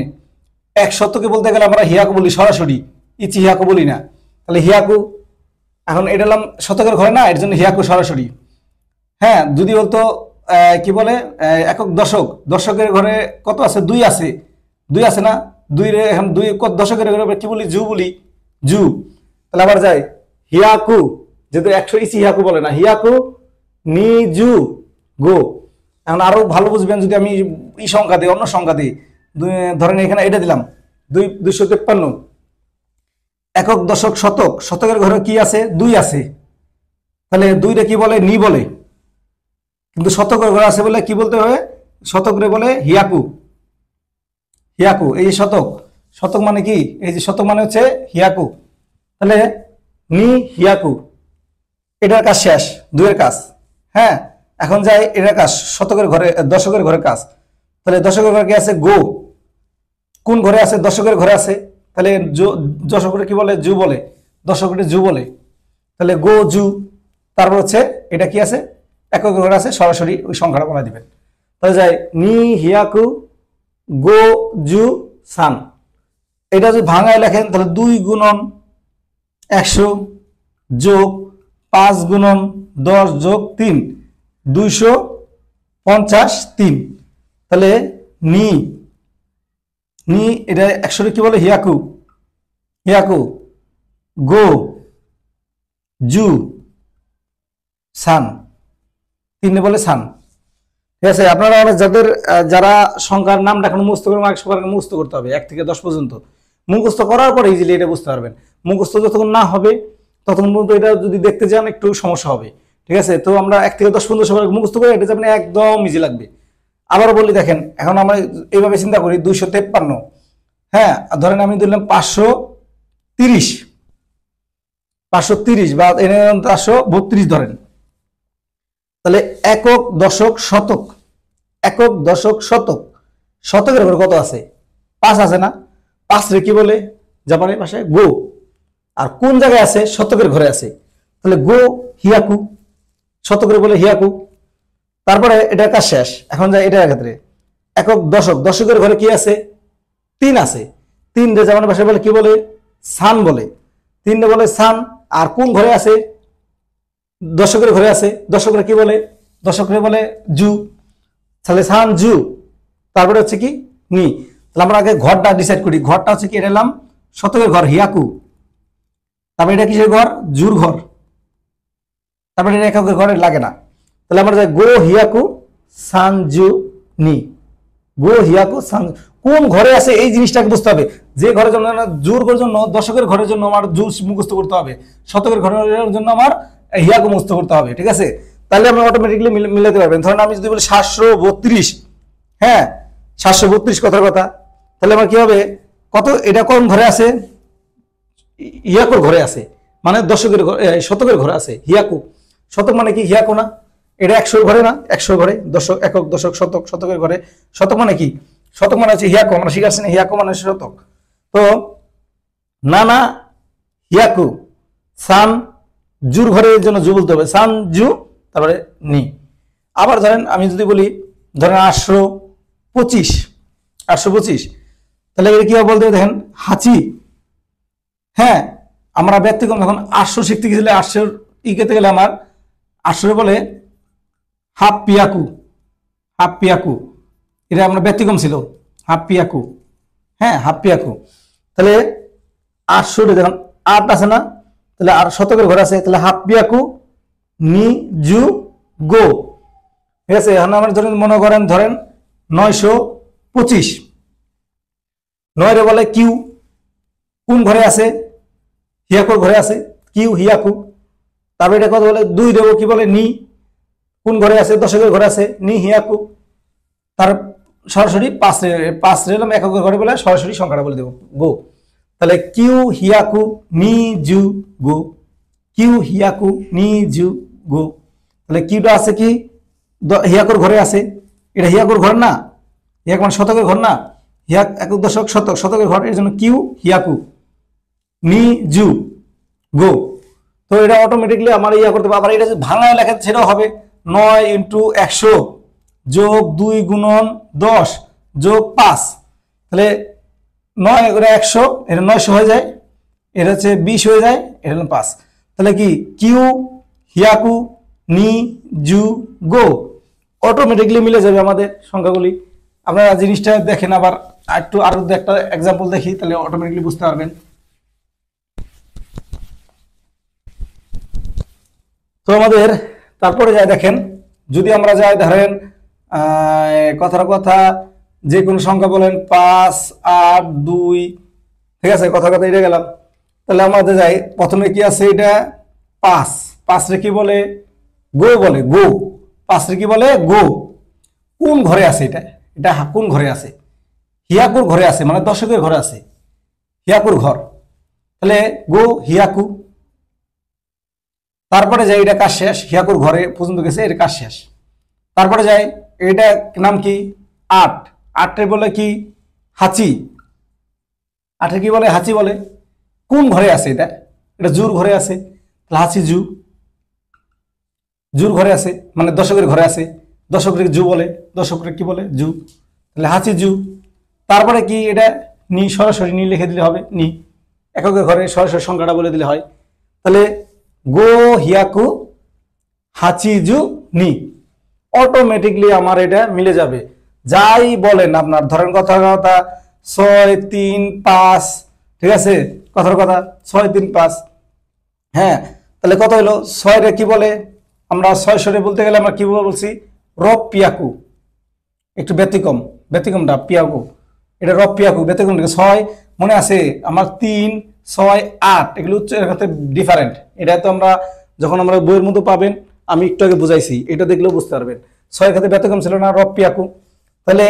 1 শতকে বলতে গেলে আমরা হিয়াকু বলি সরাসরি, ইচি হিয়াকু বলি না। তাহলে হিয়াকু, এখন এটা হলাম শতকের ঘরে না, এর জন্য হিয়াকু সরাসরি। হ্যাঁ, যদি বলতো কি বলে একক, দশক, দশকের ঘরে কত আছে, 2 আছে, 2 আছে না, 2 রে এখন 2 দশকের ঘরে কি বলি, জু বলি, জু। তাহলে আবার যাই হিয়াকু, যেহেতু 100 ইসি হিয়াকু বলে না, হিয়াকু নিজু গো। এখন আরো ভালো বুঝবেন যদি আমি সংখ্যা দিই, অন্য সংখ্যা দিই, ধরেন এখানে এটা দিলাম 253। একক, দশক, শতক, শতকের ঘরে কি আছে, 2 আছে, তাহলে 2 রে কি বলে, নি বলে। কিন্তু শতকের ঘরে আছে বলে কি বলতে হবে, শতকরে বলে হিয়াকু, হিয়াকু। এই যে শতক, শতক মানে কি, এই যে শতক মানে হচ্ছে হিয়াকু। তাহলে নি হিয়াকু, এটার কাজ শেষ, 2 এর কাজ। হ্যাঁ, এখন যাই এটার কাজ, শতকের ঘরে, দশকের ঘরে কাজ। তাহলে দশকের ঘরে কি আছে, গো, কোন ঘরে আছে, দশকের ঘরে আছে, তাহলে দশকের কি বলে, জু বলে, দশকের জু বলে। তাহলে গো জু, তারপর হচ্ছে এটা কি আছে, একক ঘরে আছে, সরাসরি ওই সংখ্যাটা বলা দিবেন। তাহলে যাই নি হিয়াকু গো জু সান। এটা যদি ভাঙায় লেখেন তাহলে 2 গুণন 100 যোগ 5 গুণন 10 যোগ 3, 253। তাহলে নি, নি এটা 100 কি বলে, হিয়াকু, হিয়াকু গো জু সান, 3 বলে সান। ঠিক আছে, আপনারা যাদের যারা সংখ্যার নামটা এখন মুখস্থ করে, মুখস্থ করতে হবে 1 থেকে 10 পর্যন্ত। মুখস্থ করার পরে ইজিলি এটা বুঝতে পারবেন। মুখস্থ যতক্ষণ না হবে ততক্ষণ পর্যন্ত এটা যদি দেখতে যান একটু সমস্যা হবে। ঠিক আছে, তো আমরা 1 থেকে 10 পর্যন্ত সবাই মুখস্থ করে এটা যাবেন, একদম ইজি লাগবে। আবারও বলি, দেখেন এখন আমরা এইভাবে চিন্তা করি 253। হ্যাঁ, ধরেন আমি দিলাম 530, 530 বা 532 ধরেন। তাহলে একক, দশক, শতক, একক, দশক, শতক, শতকের ঘরে কত আছে, 5 আছে না, 5 রে কি বলে জাপানি ভাষায় গো। আর কোন জায়গায় আছে, শতকের ঘরে আছে, তাহলে গো হিয়াকু, শতকের বলে হিয়াকু। তারপরে এটার কাজ শেষ। এখন যাই এটার ক্ষেত্রে একক, দশক, দশকের ঘরে কি আছে, 3 আছে, 3 রে জাপানি ভাষায় বলে কি বলে, সান বলে, 3 রে বলে সান। আর কোন ঘরে আছে, দশকের ঘরে আছে, দশকের কি বলে, দশকের বলে জু, তাহলে সান জু। তারপরে হচ্ছে কি নি। তাহলে আমরা আগে ঘরটা ডিসাইড করি, ঘরটা হচ্ছে কি, এটা এলাম শতকের ঘর হিয়াকু, তারপরে এটা কিসের ঘর, জুর ঘর, তারপরে এটা এককের ঘরে লাগে না। তাহলে আমরা যাই গো হিয়াকু সান জু নি, গো হিয়াকু সান, কোন ঘরে আছে এই জিনিসটাকে বুঝতে হবে। যে ঘরের জন্য, জুর ঘরের জন্য, দশকের ঘরের জন্য আমার জু মুখস্থ করতে হবে, শতকের ঘরের জন্য আমার হিয়াকু মুখস্থ করতে হবে। ঠিক আছে, তাহলে আমরা অটোমেটিকলি মিলাতে পারবেন। ধরেন আমি যদি বলি 732, হ্যাঁ 732 কথার কথা, তাহলে আমার কি হবে, কত, এটা কোন ঘরে আছে, হিয়াকুর ঘরে আছে, মানে দশকের ঘরে, শতকের ঘরে আছে হিয়াকু। শতক মানে কি, হিয়াকু না, এটা 100 ঘরে না, 100 ঘরে, দশক, একক, দশক, শতক, শতকের ঘরে। শতক মানে কি, শতক মানে হচ্ছে হিয়াকু, আমরা শিখাচ্ছি না, হিয়াকু মানে শতক। তো না না হিয়াকু সান জুর ঘরের জন্য জু বলতে হবে, সান জু তারপরে নি। আবার ধরেন আমি যদি বলি ধরেন 825, 825, তাহলে এটা কি হবে বলতে হবে, দেখেন হাঁচি। হ্যাঁ, আমরা ব্যতিক্রম যখন 800 শিখতে গেছিলে, 800 ইকেতে গেলে আমার 800 বলে হাফ পিয়াকু, হাফ পিয়াকু, এটা আমরা ব্যতিক্রম ছিল হাফ পিয়াকু। হ্যাঁ, হাফ পিয়াকু। তাহলে 800 দেখুন 8 আছে না, তাহলে আর শতকের ঘরে আছে, তাহলে হাফ পিয়াকু নি জু গো। ঠিক আছে, এখন আমরা ধরেন মনে করেন ধরেন 925, 9 রে বলে কিউ, কোন ঘরে আছে, হিয়াকুর ঘরে আছে, কিউ হিয়াকু। তারপরে এটা কথা বলে 2 দেবো, কি বলে নি, কোন ঘরে আছে, দশকের ঘরে আছে, নি হিয়াকু। তার সরাসরি 5 রে এলাম, এককের ঘরে বলে সরাসরি সংখ্যাটা বলে দেবো গো। তাহলে কিউ হিয়াকু নি জু গো, কিউ হিয়াকু নি জু গো। তাহলে কিউটা আছে কি হিয়াকুর ঘরে আছে, এটা হিয়াকুর ঘর না, হিয়াক মানে শতকের ঘর না, হিয়াক একক দশক শতক, শতকের ঘর, এর জন্য কিউ হিয়াকু নি জু গো। তো এটা অটোমেটিকলি আমার ইয়া করতে হবে। আবার এটা যদি ভাঙায় লেখা সেটাও হবে 9 × 100 যোগ 2 × 10 যোগ 5। তাহলে 9 করে 100, এটা 900 হয়ে যায়, এটা হচ্ছে 20 হয়ে যায়, এটা হলো 5। তাহলে কি কিউ হিয়াকু নি জু গো, অটোমেটিকলি মিলে যাবে আমাদের সংখ্যাগুলি। আপনারা জিনিসটা দেখেন, আবার একটু আরো একটা এক্সাম্পল দেখি, তাহলে অটোমেটিকলি বুঝতে পারবেন। তো আমাদের তারপরে যাই দেখেন, যদি আমরা যাই ধরেন কথার কথা যে কোনো সংখ্যা বলেন 5, 8, 2, ঠিক আছে, কথার কথা এটা গেলাম। তাহলে আমাদের যাই প্রথমে কি আছে, এটা 5, 5 রে কি বলে গো বলে, গো। 5 রে কি বলে গো। কোন ঘরে আছে এটা, এটা কোন ঘরে আছে, হিয়াকুর ঘরে আছে, মানে দশকের ঘরে আছে, হিয়াকুর ঘর। তাহলে গো হিয়াকু। তারপরে যাই এটা কাজ শেষ, হিয়াকুর ঘরে পর্যন্ত গেছে, এটা কাজ শেষ। তারপরে যাই এটা নাম কি 8, 8 বলে কি হাঁচি, 8 কি বলে হাঁচি বলে। কোন ঘরে আছে এটা, এটা জুর ঘরে আছে, তাহলে হাঁচি জু, জুর ঘরে আছে, মানে দশকের ঘরে আছে, দশকের জু বলে, দশকের কি বলে জু, তাহলে হাঁচি জু। তারপরে কি এটা নি, সরাসরি নি লিখে দিলে হবে নি, এককের ঘরে সরাসরি সংখ্যাটা বলে দিলে হয়। তাহলে গো হিয়াকু হাঁচি জু নি, অটোমেটিকলি আমার এটা মিলে যাবে। যাই বলেন আপনার, ধরেন কথার কথা 6, 3, 5, ঠিক আছে, কথার কথা 6, 3, 5। হ্যাঁ, তাহলে কত হলো 6 রে কি বলে, আমরা 600 রে বলতে গেলে আমরা কি বলছি রব পিয়াকু, একটু ব্যতিক্রম, ব্যতিক্রমটা পিয়াকু, এটা রব পিয়াকু ব্যতিক্রম। 6 মনে আছে আমার 3, 6, 8 এগুলো হচ্ছে ডিফারেন্ট। এটা তো আমরা যখন আমরা বইয়ের মধ্যে পাবেন, আমি একটু আগে বুঝাইছি, এটা দেখলেও বুঝতে পারবেন। 6 ক্ষেত্রে ব্যতিক্রম ছিল না, রব পিয়াকু। তাহলে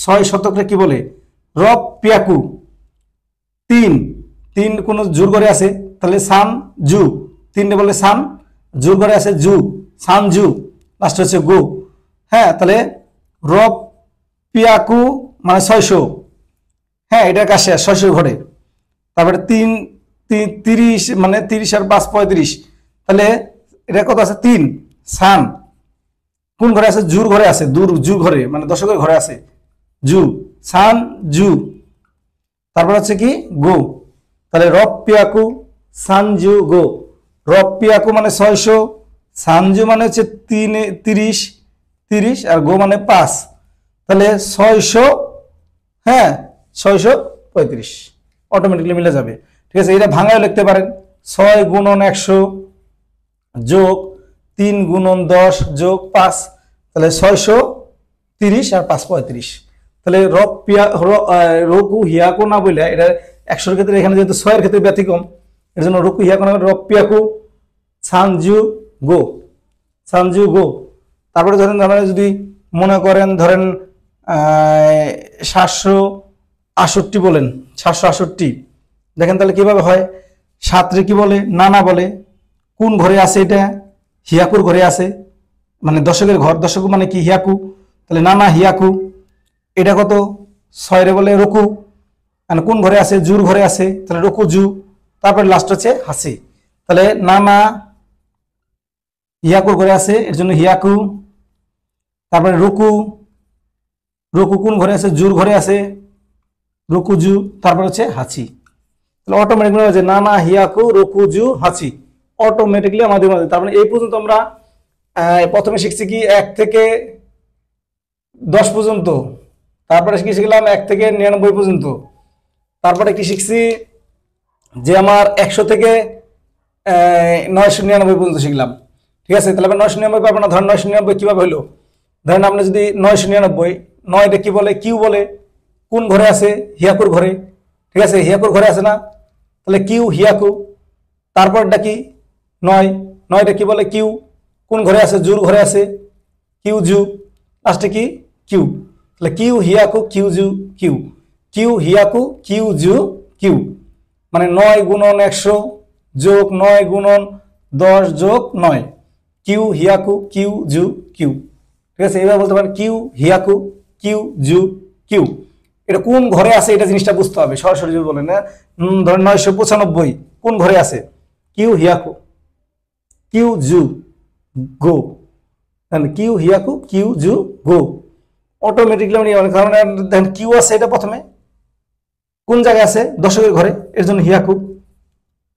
6 শতকরে কি বলে রব পিয়াকু। 3 কোন জোর করে আছে, তাহলে সান জু, 3 বলে সান, জোর করে আছে জু, সান জু, লাস্ট হচ্ছে গো। হ্যাঁ, তাহলে রব পিয়াকু মানে 600। হ্যাঁ, এটার কাছে 600 ঘরে। তারপরে 30 মানে 30 আর 5 35, তাহলে এটা কত আছে 3 সান, কোন ঘরে আছে জুর ঘরে আছে, দূর জু ঘরে, মানে দশকের ঘরে আছে জু, সান জু। তারপর হচ্ছে কি গো, তাহলে রব পিয়াকু সান জু গো। রব পিয়াকু মানে 600, সানজু মানে হচ্ছে 30 আর গো মানে 5, তাহলে 600, হ্যাঁ 635, অটোমেটিকলি মিলে যাবে। ঠিক আছে, এটা ভাঙায় লিখতে পারেন 6 × 100 যোগ 3 × 10 যোগ 5, তাহলে 630 আর 5 35। তাহলে রকু হিয়াকু না বলে এটা 100 এর ক্ষেত্রে, এখানে যেহেতু 6 এর ক্ষেত্রে ব্যতিক্রম, এর জন্য রকু হিয়াকু না রব পিয়াকু সানজু গো, সানজু গো। তারপরে ধরেন আমরা যদি মনে করেন ধরেন 768 বলেন, 768 দেখেন তাহলে কিভাবে হয়। 7 রে কি বলে নানা বলে, কোন ঘরে আছে এটা হিয়াকুর ঘরে আছে, মানে দশকের ঘর, দশক মানে কি হিয়াকু, তাহলে নানা হিয়াকু। এটা কত 6 রে বলে রকু, মানে কোন ঘরে আছে জুর ঘরে আছে, তাহলে রকু জু। তারপরে লাস্ট হচ্ছে হাসি, তাহলে নানা হিয়াকুর ঘরে আছে, এর জন্য হিয়াকু। তারপরে রুকু, রুকু কোন ঘরে আছে? জুর ঘরে আছে, রুকুজু। তারপরে হচ্ছে হাঁচি। তাহলে অটোমেটিকলি হচ্ছে নানা, হিয়াকু, রুকুজু, হাঁচি, অটোমেটিকলি আমাদের মধ্যে। তার মানে এই পর্যন্ত আমরা প্রথমে শিখছি কি 1 থেকে 10 পর্যন্ত, তারপরে কি শিখলাম 1 থেকে 99 পর্যন্ত, তারপরে কি শিখছি যে আমার 100 থেকে 999 পর্যন্ত শিখলাম। ঠিক আছে, তাহলে 999 পাবো না। ধরেন 999 কিভাবে হলো? ধরেন আপনি যদি 999, 9 কি বলে? কিউ বলে। কোন ঘরে আছে? হিয়াকুর ঘরে। ঠিক আছে, হিয়াকুর ঘরে আছে না? তাহলে কিউ, হিয়াকু। তারপরটা কি? 9, 9 কি বলে? কিউ। কোন ঘরে আছে? জুর ঘরে আছে, কিউ জু। লাস্টে কি? কিউ। তাহলে কিউ, হিয়াকু, কিউ জু, কিউ। কিউ, হিয়াকু, কিউ জু, কিউ। মানে 9 গুণন 100 যোগ 9 গুণন 10 যোগ 9, কিউ, হিয়াকু, কিউ জু, কিউ। ঠিক আছে, এবার বলতে পারেন কিউ, হিয়াকু, কিউ জু, কিউ। এটা কোন ঘরে আছে এটা জিনিসটা বুঝতে হবে। সরাসরি যদি বলেন না, ধরেন 995 কোন ঘরে আছে? কিউ, হিয়াকু, কিউ জু, গো। তাহলে কিউ, হিয়াকু, কিউ জু, গো। অটোমেটিকলি কারণ দেখেন কিউ আছে এটা প্রথমে কোন জায়গায় আছে? দশকের ঘরে, এর জন্য হিয়াকু।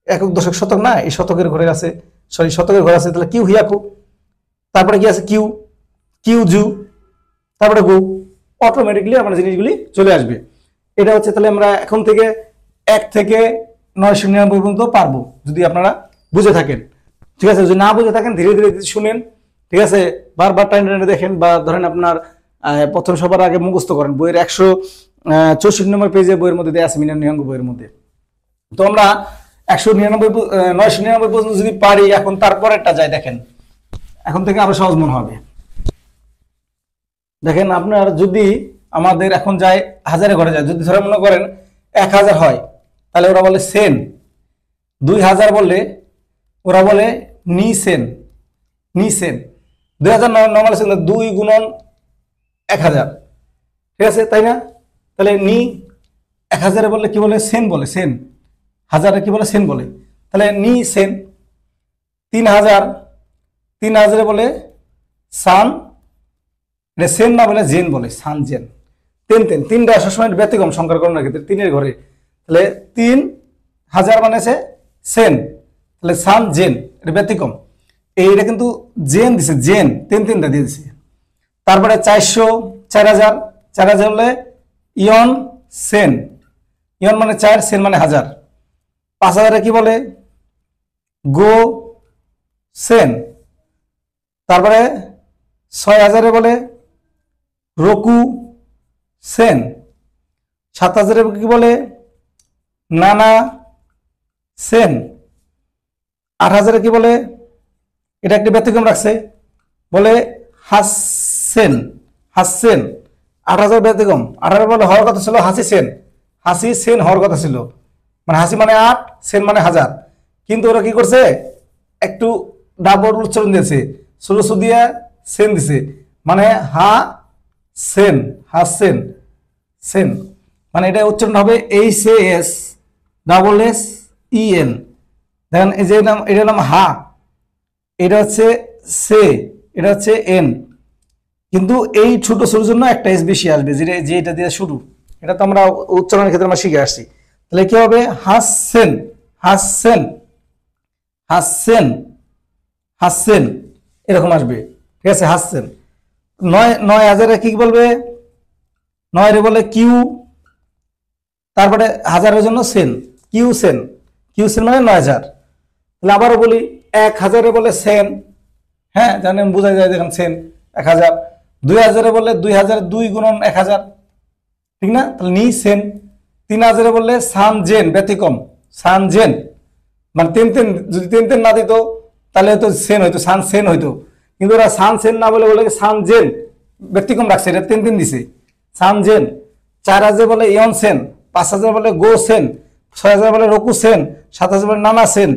একক, দশক, শতক না, এই শতকের ঘরে আছে, সরি শতকের ঘরে আছে। তাহলে কিউ, হিয়াকু। তারপরে কি আছে? কিউ, কিউ জু, তারপরে গো। অটোমেটিকলি আমার জিনিসগুলি চলে আসবে। এটা হচ্ছে তাহলে আমরা এখন থেকে 1 থেকে 999 পর্যন্ত পারবো যদি আপনারা বুঝে থাকেন। ঠিক আছে, যদি না বুঝে থাকেন ধীরে ধীরে শুনেন। ঠিক আছে, বারবার টাইনে দেখেন, বা ধরেন আপনার প্রথম সবার আগে মুখস্থ করেন। বইয়ের 164 নম্বর পেজে বইয়ের মধ্যে দেয়া আছে, মিনার নিহঙ্গ বইয়ের মধ্যে। তো আমরা 999 পর্যন্ত যদি পারি এখন, তারপরেরটা যাই দেখেন, এখন থেকে আরো সহজ মনে হবে। দেখেন আপনার যদি আমাদের এখন যায় হাজারে ঘরে যায়, যদি ধরে মনে করেন 1000 হয়, তাহলে ওরা বলে সেন। 2000 বললে ওরা বলে নি সেন, নি সেন। 2000 নর্মাল আছে 2 গুণন 1000। ঠিক আছে, তাই না? তাহলে নি 1000 বললে কি বলে? সেন বলে, সেন। হাজারে কি বলে? সেন বলে। তাহলে নি সেন। 3000 বলে সান, এটা সেন না বলে জেন বলে, সান জেন। তিনটা সবসময় ব্যতিক্রম সংখ্যার গণনার ক্ষেত্রে, 3-এর ঘরে। তাহলে 3000 মানে আছে সেন, তাহলে সান জেন, এটা ব্যতিক্রম। এইটা কিন্তু জেন দিছে, জেন 3টা দিয়ে দিছে। তারপরে 400, 4000 হলে ইয়ন সেন, ইয়ন মানে 4, সেন মানে 1000। 5000 কি বলে? গো সেন। তারপরে 6000 বলে রকু সেন। 7000 কি বলে? নানা সেন। 8000 কি বলে? এটা একটি ব্যতিক্রম রাখছে, বলে হাসেন, হাসেন। 8000 ব্যতিক্রম। 18 বলে হওয়ার কথা ছিল হাসি সেন, হাসি সেন হওয়ার কথা ছিল, মানে হাসি মানে 8, সেন মানে 1000। কিন্তু ওরা কি করছে? একটু ডাবল উচ্চারণ দিয়েছে, ষোলশো দিয়ে সেন দিছে, মানে হা সেন, হাসেন, সেন। মানে এটা উচ্চারণ হবে HAS ডাবল SEN। দেখেন এই যে নাম, এটার নাম হা, এটা হচ্ছে সে, এটা হচ্ছে এন। কিন্তু এই ছোট ছোট জন্য একটা এস বেশি আসবে, যে এটা দিয়ে শুরু। এটা তো আমরা উচ্চারণের ক্ষেত্রে আমরা শিখে আসছি। তাহলে কি হবে? হাসেন, হাসেন, হাসেন, হাসেন, এরকম আসবে। ঠিক আছে, হাসেন। 9000 কি বলবে? 9 বলে কিউ, তারপরে 1000-এর জন্য সেন, কিউ সেন, কিউ সেন মানে 9000। তাহলে আবারও বলি 1000 বলে সেন, হ্যাঁ জানেন, বোঝা যায়, দেখেন সেন 1000। 2000 বললে 2000, 2 গুণন 1000, ঠিক না? তাহলে নি সেন। 3000 বললে সান জেন, ব্যতিক্রম, সান জেন, মানে 3 যদি 3 না দিত তাহলে হয়তো সেন হইতো, সান সেন হইতো। কিন্তু ওরা সান সেন না বলে বলে সান জেন, ব্যতিক্রম রাখছে, এটা 3 দিছে, সান জেন। 4000 বলে ইয়ন সেন, 5000 বলে গো সেন, 6000 বলে রকু সেন, 7000 বলে নানা সেন,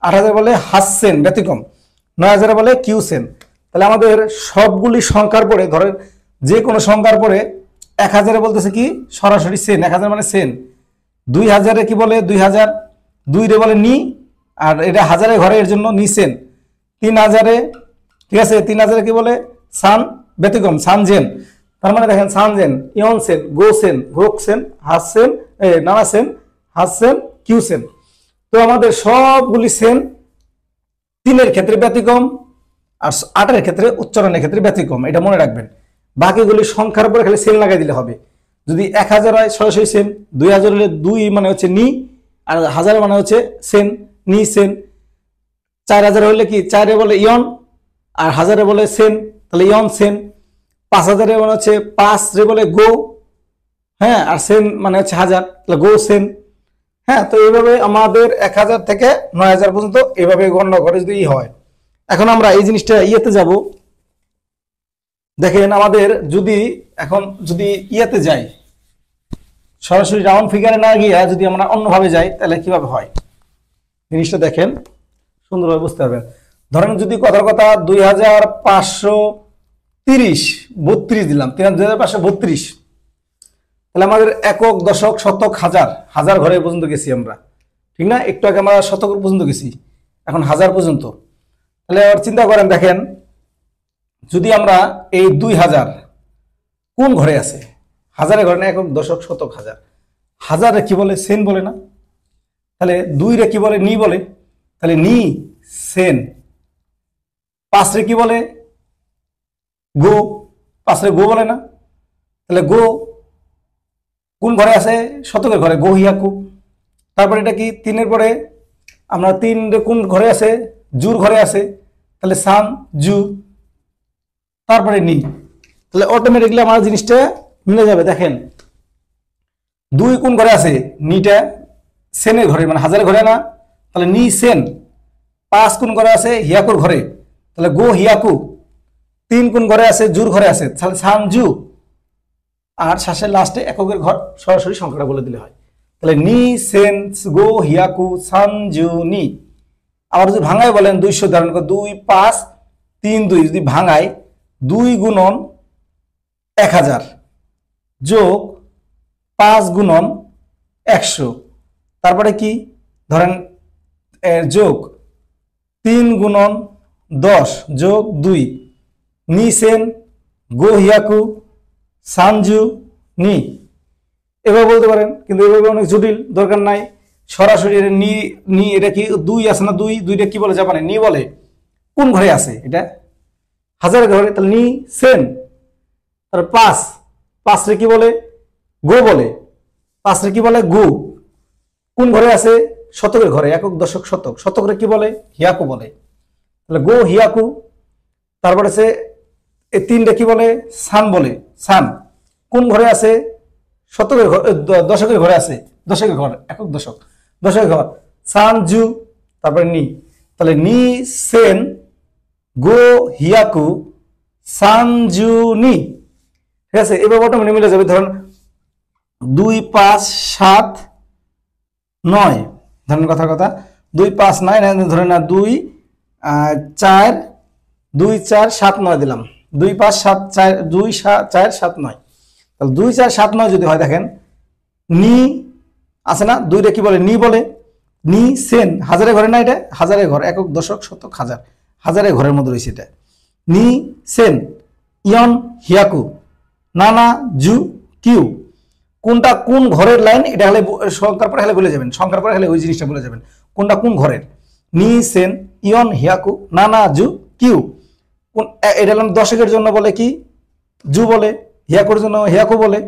8000 বলে হাস সেন, ব্যতিক্রম। 9000 বলে কিউ সেন। তাহলে আমাদের সবগুলি সংখ্যার পরে, ধরেন যে কোনো সংখ্যার পরে 1000 বলতেছে কি? সরাসরি সেন, 1000 মানে সেন। 2000 কি বলে? 2000, 2 বলে নি, আর এটা হাজারের ঘরে, এর জন্য নি সেন। 3000 ঠিক আছে, 3000 কি বলে সান ব্যতিক্রম সানজেন। তার মানে দেখেন সানজেন, ইয়নসেন, গোসেন, ঘোকসেন, হাসসেন, নানাসেন, হাসসেন, কিউসেন। তো আমাদের সবগুলি সেন 3-এর ক্ষেত্রে ব্যতিক্রম আর 8-এর ক্ষেত্রে উচ্চারণের ক্ষেত্রে ব্যতিক্রম, এটা মনে রাখবেন। বাকিগুলি সংখ্যার উপরে খালি সেন লাগাই দিলে হবে। যদি 1000 হয় সরাসরি সেন, 2000 হলে 2 মানে হচ্ছে নি, আর 1000 মানে হচ্ছে সেন, নি সেন। 4000 হলে কি 4 এ বলে ইয়ন, আর 1000 এ বলে সেন, তাহলে ইয়ন সেন। 5000 এ মানে হচ্ছে 5 রে বলে গো, হ্যাঁ, আর সেন মানে হচ্ছে 1000, তাহলে গো সেন। হ্যাঁ, তো এইভাবে আমাদের 1000 থেকে 9000 পর্যন্ত এইভাবে গণনা করে যদি হয়। এখন আমরা এই জিনিসটা ইয়েতে যাব। দেখেন আমাদের যদি এখন যদি ইয়েতে যাই, সরাসরি রাউন্ড ফিগারে না গিয়ে যদি আমরা অন্যভাবে যাই তাহলে কিভাবে হয় জিনিসটা দেখেন, সুন্দরভাবে বুঝতে পারবেন। ধরেন যদি কথার কথা 2530 32 দিলাম, 2532, তাহলে আমাদের একক, দশক, শতক, হাজার, হাজার ঘরে পর্যন্ত গেছি আমরা, ঠিক না? একটু আগে আমরা শতক পর্যন্ত গেছি, এখন হাজার পর্যন্ত। তাহলে আবার চিন্তা করেন, দেখেন যদি আমরা এই 2000 কোন ঘরে আছে? হাজারের ঘরে না, একক, দশক, শতক, হাজার। হাজারে কি বলে? সেন বলে না? তাহলে 2 রে কি বলে? নি বলে, তাহলে নি সেন। 5 রে কি বলে? গো, 5 রে গো বলে না? তাহলে গো কোন ঘরে আছে? শতকের ঘরে, গো হিয়াকু। তারপরে এটা কি 3-এর পরে আমরা 3 রে কোন ঘরে আছে? জুর ঘরে আছে, তাহলে সান জু, তারপরে নি। তাহলে অটোমেটিকলি আমার জিনিসটা মিলে যাবে। দেখেন 2 কোন ঘরে আছে? নিটা সেনের ঘরে, মানে হাজারের ঘরে না, তাহলে নি সেন। 5 কোন ঘরে আছে? হিয়াকুর ঘরে, তাহলে গো হিয়াকু। 3 কোন ঘরে আছে? জুর ঘরে আছে, তাহলে সান জু। আর শেষে লাস্টে এককের ঘর সরাসরি সংখ্যাটা বলে দিলে হয়। তাহলে নি সেন গো হিয়াকু সান জু নি। আবার যদি ভাঙায় বলেন 200 ধারণ করে 2 5 3 2, যদি ভাঙায় 2 গুণন 1000 যোগ 5 গুণন 100, তারপরে কি ধরেন যোগ 3 গুণন 10 যোগ 2, নি সেন গো হিয়াকু সানজু নি। এভাবে বলতে পারেন, কিন্তু এভাবে অনেক জটিল, দরকার নাই। সরাসরি নি নি, এটা কি 2 আছে না? 2টা কি বলে জাপানে? নি বলে। কোন ঘরে আছে? এটা হাজারের ঘরে, তাহলে নি সেন। তারপর 5 রে কি বলে? গো বলে। 5 রে কি বলে? গো। কোন ঘরে আছে? শতকের ঘরে, একক, দশক, শতক। শতকরে কি বলে? হিয়াকু বলে, তাহলে গো হিয়াকু। তারপরে আছে এই 3টা কি বলে? সান বলে, সান। কোন ঘরে আছে? শতকের ঘর, দশকের ঘরে আছে, দশকের ঘর, একক, দশক, দশকের ঘর, সান জু, তারপরে নি। তাহলে নি সেন গো হিয়াকু সান জু নি। ঠিক আছে, এবার অটোমেটিক মিলে যাবে। ধরুন 2 5 7 9, ধরেন কথার কথা 2 5 9, ধরেন না 2 4 2 4 7 9 দিলাম, 2 5 7 4 2 4 7 9। তাহলে 2 4 7 9 যদি হয়, দেখেন নি আছে না? 2 রে কি বলে? নি বলে। নি সেন হাজারের ঘরে না? এটা হাজারের ঘর, একক, দশক, শতক, হাজার, হাজারের ঘরের মধ্যে রয়েছে এটা। নি সেন ইয়ন হিয়াকু নানা জু কিউ। কোনটা কোন ঘরের লাইন? এটা হলে সংখ্যার পরে হলে বলে যাবেন, সংখ্যার পরে হলে ওই জিনিসটা বলে যাবেন কোনটা কোন ঘরের। নি সেন ইয়ন হিয়াকু নানা জু কিউ। কোন এটা হলাম দশকের জন্য বলে কি? জু বলে। হিয়াকুর জন্য হিয়াকু বলে,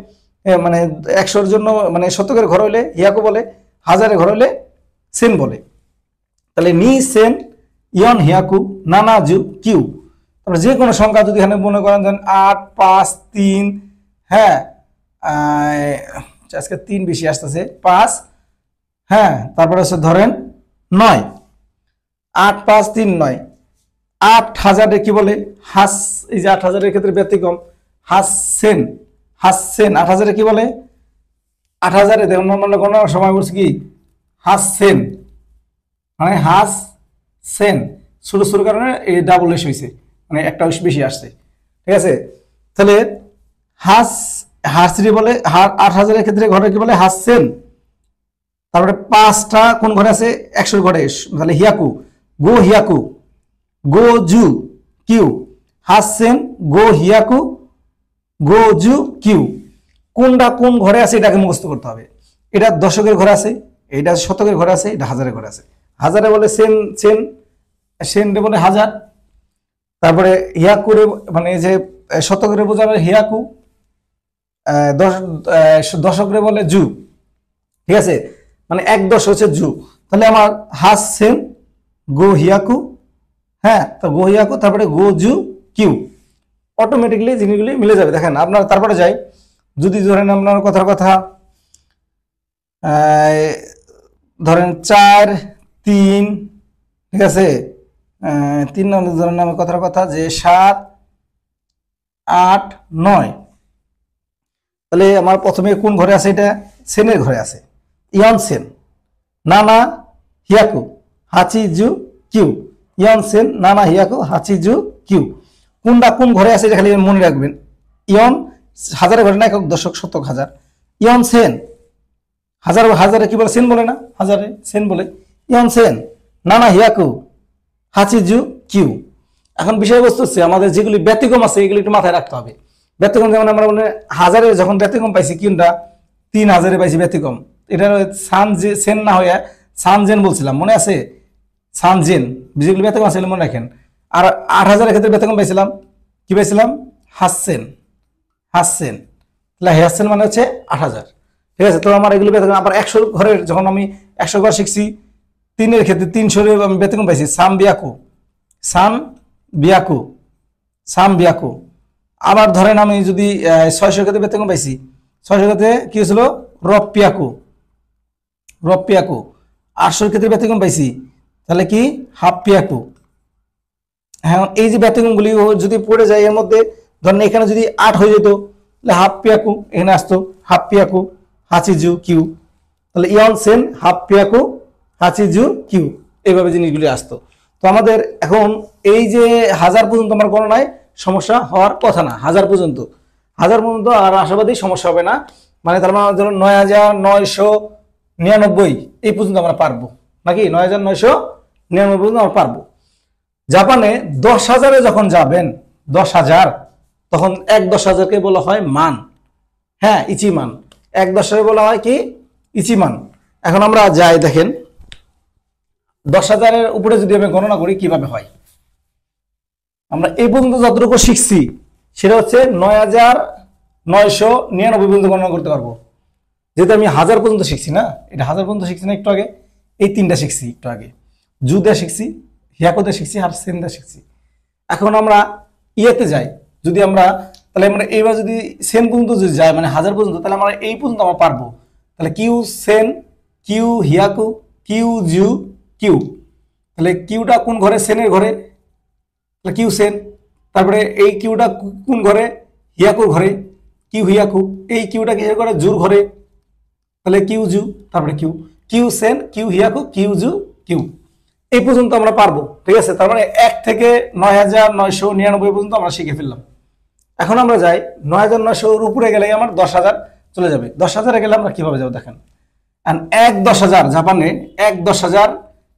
মানে 100-র জন্য, মানে শতকের ঘর হলে হিয়াকু বলে, হাজারের ঘর হলে সেন বলে। তাহলে নি সেন ইয়ন হিয়াকু নানা জু কিউ। তারপরে যে কোনো সংখ্যা যদি এখানে মনে করেন যেন 8 5 3, হ্যাঁ আজকে 3 বেশি আসতেছে, 5, হ্যাঁ, তারপরে হচ্ছে ধরেন 9, 8 5 3 9। 8000 কি বলে? হাস। এই যে 8000-এর ক্ষেত্রে ব্যতিক্রম, হাসসেন, হাসসেন। 8000 কি বলে? 8000 দেখুন আমরা গণনার সময় বলছি কি? হাসসেন, মানে হাস সেন, ছোট ছোট কারণে এই ডাবল এস হয়েছে, মানে একটা বেশি আসছে। ঠিক আছে, তাহলে হাস হাসরি বলে 8000-এর ক্ষেত্রে ঘরে কি বলে? হাসসেন। তারপরে 5টা কোন ঘরে আছে? 100-র ঘরে, তাহলে হিয়াকু গো হিয়াকু, গো জু কিউ, হাসছেন গো হিয়াকু গো জু কিউ। কোনটা কোন ঘরে আছে এটাকে মুখস্থ করতে হবে। এটা দশকের ঘরে আছে, এটা শতকের ঘরে আছে, এটা হাজারের ঘরে আছে। হাজারে বলে সেন, সেন সেন রে বলে হাজার। তারপরে হিয়াকুরে মানে যে শতকরে বোঝাবে হিয়াকু, দশকরে বলে জু। ঠিক আছে, মানে এক দশ হচ্ছে জু। তাহলে আমার হাস সেন গো হিয়াকু, হ্যাঁ, তো গো হিয়াকু, তারপরে গো জু কিউ, অটোমেটিকলি জিনিসগুলি মিলে যাবে। দেখেন আপনার তারপরে যাই, যদি ধরেন আপনার কথার কথা ধরেন 4 3, ঠিক আছে, 3 নম্বর ধরেন আমার কথার কথা যে 7 8 9, তাহলে আমার প্রথমে কোন ঘরে আছে? এটা সেনের ঘরে আছে, ইয়ন সেন নানা হিয়াকু হাচি জু কিউ, ইয়ন সেন নানা হিয়াকু হাচি জু কিউ। কোনটা কোন ঘরে আছে এটা খালি মনে রাখবেন। ইয়ন হাজারে ঘরে না, একক দশক শতক হাজার। ইয়ন সেন হাজার, হাজারে কি বলে? সেন বলে না, হাজারে সেন বলে। ইয়ন সেন নানা হিয়াকু হাচি জু কিউ। এখন বিষয়বস্তু হচ্ছে আমাদের যেগুলি ব্যতিক্রম আছে এগুলি একটু মাথায় রাখতে হবে। ব্যতিক্রম যেমন আমরা বলে হাজারে যখন ব্যতিক্রম পাইছি, কোনটা 3000-এ পাইছি ব্যতিক্রম, এটা সান যে সেন না হয়ে সানজেন বলছিলাম, মনে আছে? সানজেন যেগুলি ব্যতিক্রম আছে মনে রাখেন। আর 8000-এর ক্ষেত্রে ব্যতিক্রম পাইছিলাম, কি পাইছিলাম? হাসছেন, হাসছেন। তাহলে হাসছেন মানে হচ্ছে 8000। ঠিক আছে, তো আমার এগুলো ব্যতিক্রম। আবার 100 ঘরের যখন আমি 100 ঘর শিখছি, 3-এর ক্ষেত্রে 300-এ আমি ব্যতিক্রম পাইছি, সাম বিয়াকু, সান বিয়াকু, সাম বিয়াকু। আবার ধরেন আমি যদি 600 ক্ষেত্রে ব্যতিক্রম পাইছি, 600 ক্ষেত্রে কি হয়েছিল? রপ্পিয়াকু, রপ্পিয়াকু। 800 ক্ষেত্রে ব্যতিক্রম পাইছি, তাহলে কি? হাপ্পিয়াকু। হ্যাঁ, এই যে ব্যতিক্রমগুলি যদি পড়ে যায় এর মধ্যে, ধরেন এখানে যদি 8 হয়ে যেত তাহলে হাপ্পিয়াকু এখানে আসতো, হাপ্পিয়াকু হাচিজু কিউ। তাহলে ইয়ন সেন হাপ্পিয়াকু হাচিজু কিউ, এইভাবে জিনিসগুলি আসতো। তো আমাদের এখন এই যে 1000 পর্যন্ত আমার গণনায় সমস্যা হওয়ার কথা না, 1000 পর্যন্ত, 1000 পর্যন্ত আর আশাবাদী সমস্যা হবে না। মানে তার মানে ধরুন 9999 এই পর্যন্ত আমরা পারবো, নাকি 9999 পর্যন্ত আমরা পারবো। জাপানে 10,000-এ যখন যাবেন, 10,000, তখন 1-10,000-কে বলা হয় মান। হ্যাঁ, ইচিমান। 1-10,000 বলা হয় কি? ইচিমান। এখন আমরা যাই, দেখেন 10,000-এর উপরে যদি আমি গণনা করি কিভাবে হয়। আমরা এই পর্যন্ত যতটুকু শিখছি সেটা হচ্ছে 9999 পর্যন্ত গণনা করতে পারবো, যেহেতু আমি 1000 পর্যন্ত শিখছি না। এটা 1000 পর্যন্ত শিখছি না একটু আগে, এই 3টা শিখছি একটু আগে, জুদে শিখছি, হিয়াকোতে শিখছি, আর সেনদা শিখছি। এখন আমরা ইয়েতে যাই, যদি আমরা তাহলে আমরা এইবার যদি সেন পর্যন্ত যদি যাই মানে 1000 পর্যন্ত, তাহলে আমরা এই পর্যন্ত আমরা পারবো। তাহলে কিউ সেন, কিউ হিয়াকু, কিউ জু কিউ। তাহলে কিউটা কোন ঘরে? সেনের ঘরে, তাহলে কিউ সেন। তারপরে এই কিউটা কোন ঘরে? হিয়াকুর ঘরে, কিউ হিয়াকু। এই কিউটা কিসের ঘরে? জুর ঘরে, তাহলে কিউ জু। তারপরে কিউ, কিউ সেন, কিউ হিয়াকু, কিউ জু কিউ। এই পর্যন্ত আমরা পারবো। ঠিক আছে, তার মানে 1 থেকে 9999 পর্যন্ত আমরা শিখে ফেললাম। এখন আমরা যাই 9900-এর উপরে গেলে আমার 10,000 চলে যাবে। 10,000-এ গেলে আমরা কিভাবে যাবো দেখেন। 1-10,000 জাপানে 1-10,000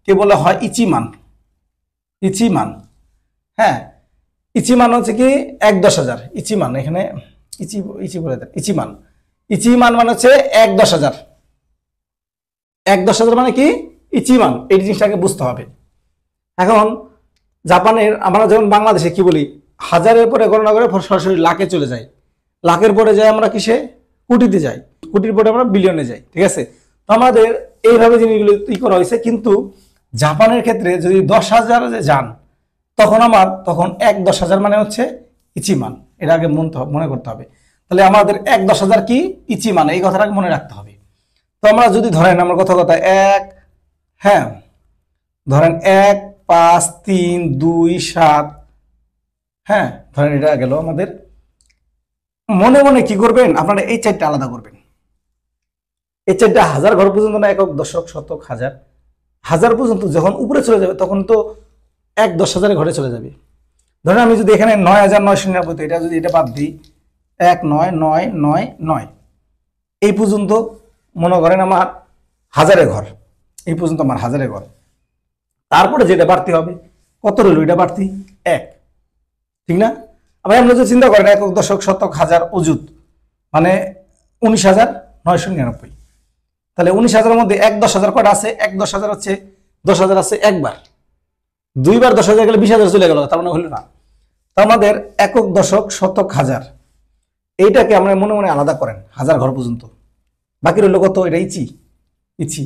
কে বলা হয় ইচিমান, ইচিমান। হ্যাঁ, ইচিমান হচ্ছে কি 1-10,000, ইচিমান। এখানে ইচি ইচি বলে দেন, ইচিমান। ইচিমান মানে হচ্ছে 1-10,000। 1-10,000 মানে কি? ইচিমান। এই জিনিসটাকে বুঝতে হবে। এখন জাপানের, আমরা যেমন বাংলাদেশে কি বলি, 1000-এর পরে গণনা করে সরাসরি লাখে চলে যায়, লাখের পরে যাই আমরা কিসে? কোটিতে যাই, কোটির পরে আমরা বিলিয়নে যাই। ঠিক আছে, তো আমাদের এইভাবে জিনিসগুলো তৈরি করা হয়েছে। কিন্তু জাপানের ক্ষেত্রে যদি 10,000-এ যান, তখন 1-10,000 মানে হচ্ছে ইচিমান। এটা আগে মনে করতে হবে। তাহলে আমাদের 1-10,000 কি? ইচিমান। এই কথাটাকে মনে রাখতে হবে। তো আমরা যদি ধরেন আমার কথা 1, হ্যাঁ ধরেন 1 5 3 2 7, হ্যাঁ ধরেন এটা গেল আমাদের। মনে মনে কি করবেন আপনারা? এই 4টা আলাদা করবেন। এই 4টা 1000 ঘর পর্যন্ত না, একক দশক শতক হাজার, 1000 পর্যন্ত যখন উপরে চলে যাবে তখন তো 1-10,000-এর ঘরে চলে যাবে। ধরেন আমি যদি এখানে 9999, এটা যদি এটা বাদ দিই, 19999 এই পর্যন্ত মনে করেন আমার 1000-এর ঘর, এই পর্যন্ত আমার 1000-এর ঘর। তারপরে যেটা বাড়তি হবে, কত রইল? এটা বাড়তি 1। ঠিক না? আবার আমরা যদি চিন্তা করেন একক দশক শতক হাজার অযুত মানে 19,999, তাহলে 19,000-এর মধ্যে 10,000 কয়টা আছে? 10,000 হচ্ছে 10,000 আছে একবার, দুইবার 10,000 গেলে 20,000 চলে গেল, তার মানে হলো না। তো আমাদের একক দশক শতক হাজার এইটাকে আমরা মনে মনে আলাদা করেন হাজার ঘর পর্যন্ত, বাকি রইল কত? এটা ইচি, ইচি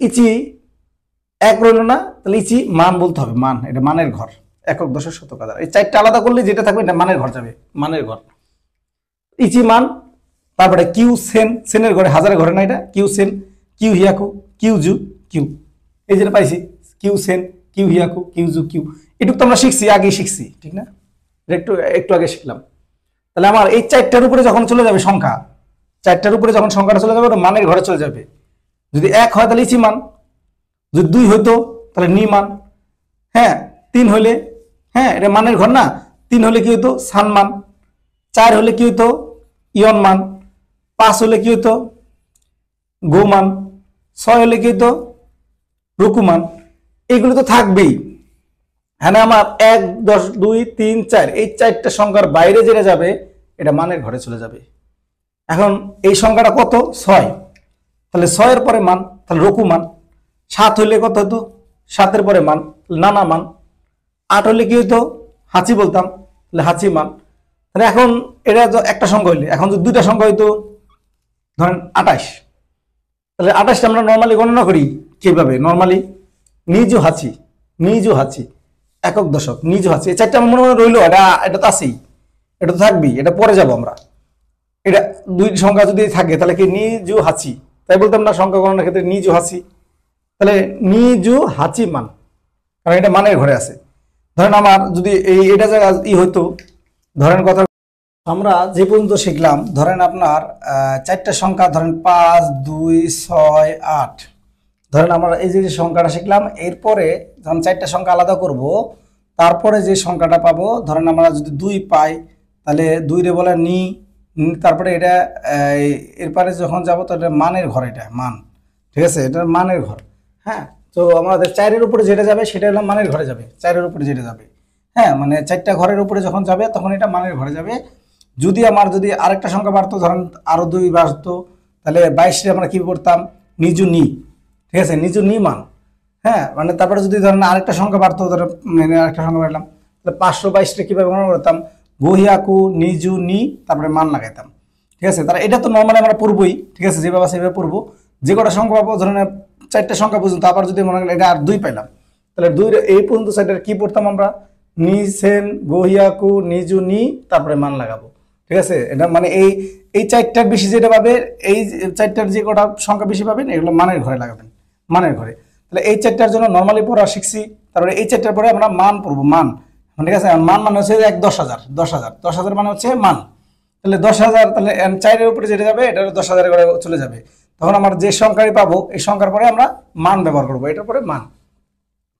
ইচি এক রইল না, তাহলে ইচি মান বলতে হবে, মান, এটা মানের ঘর, একক দশক শতক হাজার, এই চারটা আলাদা করলে যেটা থাকবে এটা মানের ঘর যাবে, মানের ঘর, ইচি মান। তারপরে কিউ সেন, সেনের ঘরে, হাজারের ঘরে না, এটা কিউ সেন, কিউ হিয়াকু, কিউ জু কিউ, এই যেটা পাইছি কিউ সেন, কিউ হিয়াকু, কিউ জু কিউ, এটুকু তো আমরা শিখছি, আগেই শিখছি, ঠিক না? একটু একটু আগে শিখলাম। তাহলে আমার এই চারটার উপরে যখন চলে যাবে সংখ্যা, চারটার উপরে যখন সংখ্যাটা চলে যাবে ওটা মানের ঘরে চলে যাবে। যদি 1 হয় তাহলে ইচি মান, যদি 2 হইতো তাহলে নি মান, হ্যাঁ 3 হইলে, হ্যাঁ এটা মানের ঘর না, 3 হলে কি হইতো? সান মান, 4 হলে কি হইতো? ইয়ন মান, 5 হলে কি হইতো? গো মান, 6 হলে কি হইতো? রুকু মান। এগুলো তো থাকবেই, হ্যাঁ আমার 1, 10, 2, 3, 4 এই চারটা সংখ্যার বাইরে যেটা যাবে এটা মানের ঘরে চলে যাবে। এখন এই সংখ্যাটা কত? 6, তাহলে 6-এর পরে মান, তাহলে রুকু মান। 7 হইলে কত হতো? 7-এর পরে মান, নানা মান। 8 হলে কি হইতো? হাঁচি বলতাম, তাহলে হাঁচি মান। তাহলে এখন এটা তো একটা সংখ্যা হইলে, এখন যদি দুইটা সংখ্যা হইতো ধরেন 28, তাহলে 28টা আমরা নর্মালি গণনা করি কিভাবে? নর্মালি নিজু হাঁচি, নিজু হাঁচি, একক দশক, নিজু হাঁচি, এই চারটা আমার মনে মনে রইলো, এটা তো আছেই, এটা তো থাকবেই, এটা পরে যাব আমরা। এটা দুই সংখ্যা যদি থাকে তাহলে কি নিজু হাঁচি, তাই বলতাম না সংখ্যা গণনার ক্ষেত্রে নিজু হাঁচি, তাহলে নিজু হাঁচি মান, কারণ এটা মানের ঘরে আছে। ধরেন আমার যদি এটা জায়গা হইতো, ধরেন কথা আমরা যে পর্যন্ত শিখলাম, ধরেন আপনার চারটা সংখ্যা, ধরেন 5, 2, 6, 8, ধরেন আমরা এই যে সংখ্যাটা শিখলাম, এরপরে যখন চারটা সংখ্যা আলাদা করব তারপরে যে সংখ্যাটা পাবো, ধরেন আমরা যদি 2 পাই তাহলে 2 রে বলে নি, তারপরে এটা এরপরে যখন যাব তাহলে মানের ঘর, এটা মান, ঠিক আছে, এটা মানের ঘর। হ্যাঁ, তো আমাদের 4-এর উপরে যেটা যাবে সেটা হলো মানের ঘরে যাবে, 4-এর উপরে যেটা যাবে, হ্যাঁ মানে 4টা ঘরের উপরে যখন যাবে তখন এটা মানের ঘরে যাবে। যদি আরেকটা সংখ্যা বাড়তো, ধরেন আরো 2 বাড়তো, তাহলে 22-রে আমরা কি করতাম? নিজু নি, ঠিক আছে, নিজু নি মান, হ্যাঁ মানে তারপরে যদি ধরেন আরেকটা সংখ্যা বাড়তো, ধরেন মানে আরেকটা সংখ্যা বাড়লাম, তাহলে 522-রে কিভাবে গণনা করতাম? গহিয়াকু নিজু নি, তারপরে মান লাগাইতাম, ঠিক আছে। তারা এটা তো নর্মালি আমরা পড়বই, ঠিক আছে, যেভাবে সেভাবে পড়বো। যে কটা সংখ্যা পাবো, ধরেন 4টা সংখ্যা পর্যন্ত, আবার যদি মনে করেন এটা আর 2 পাইলাম, তাহলে 2 এই পর্যন্ত সাইডের কি পড়তাম আমরা? নি সেন গহিয়াকু নিজু নি, তারপরে মান লাগাবো, ঠিক আছে। এটা মানে এই 4টার বেশি যেটা পাবে, এই 4টার যে কটা সংখ্যা বেশি পাবেন এগুলো মানের ঘরে লাগাবেন, মানের ঘরে। তাহলে এই 4টার জন্য নর্মালি পড়া শিখছি, তারপরে এই 4টার পরে আমরা মান পড়বো, মান, ঠিক আছে। মান মানে হচ্ছে 10,000, 10,000, 10,000 মানে হচ্ছে মান, তাহলে 10,000, তাহলে 4-এর উপরে যেটা যাবে এটা 10,000 করে চলে যাবে। তখন আমরা যে সংখ্যাই পাবো এই সংখ্যার পরে আমরা মান ব্যবহার করবো, এটার পরে মান।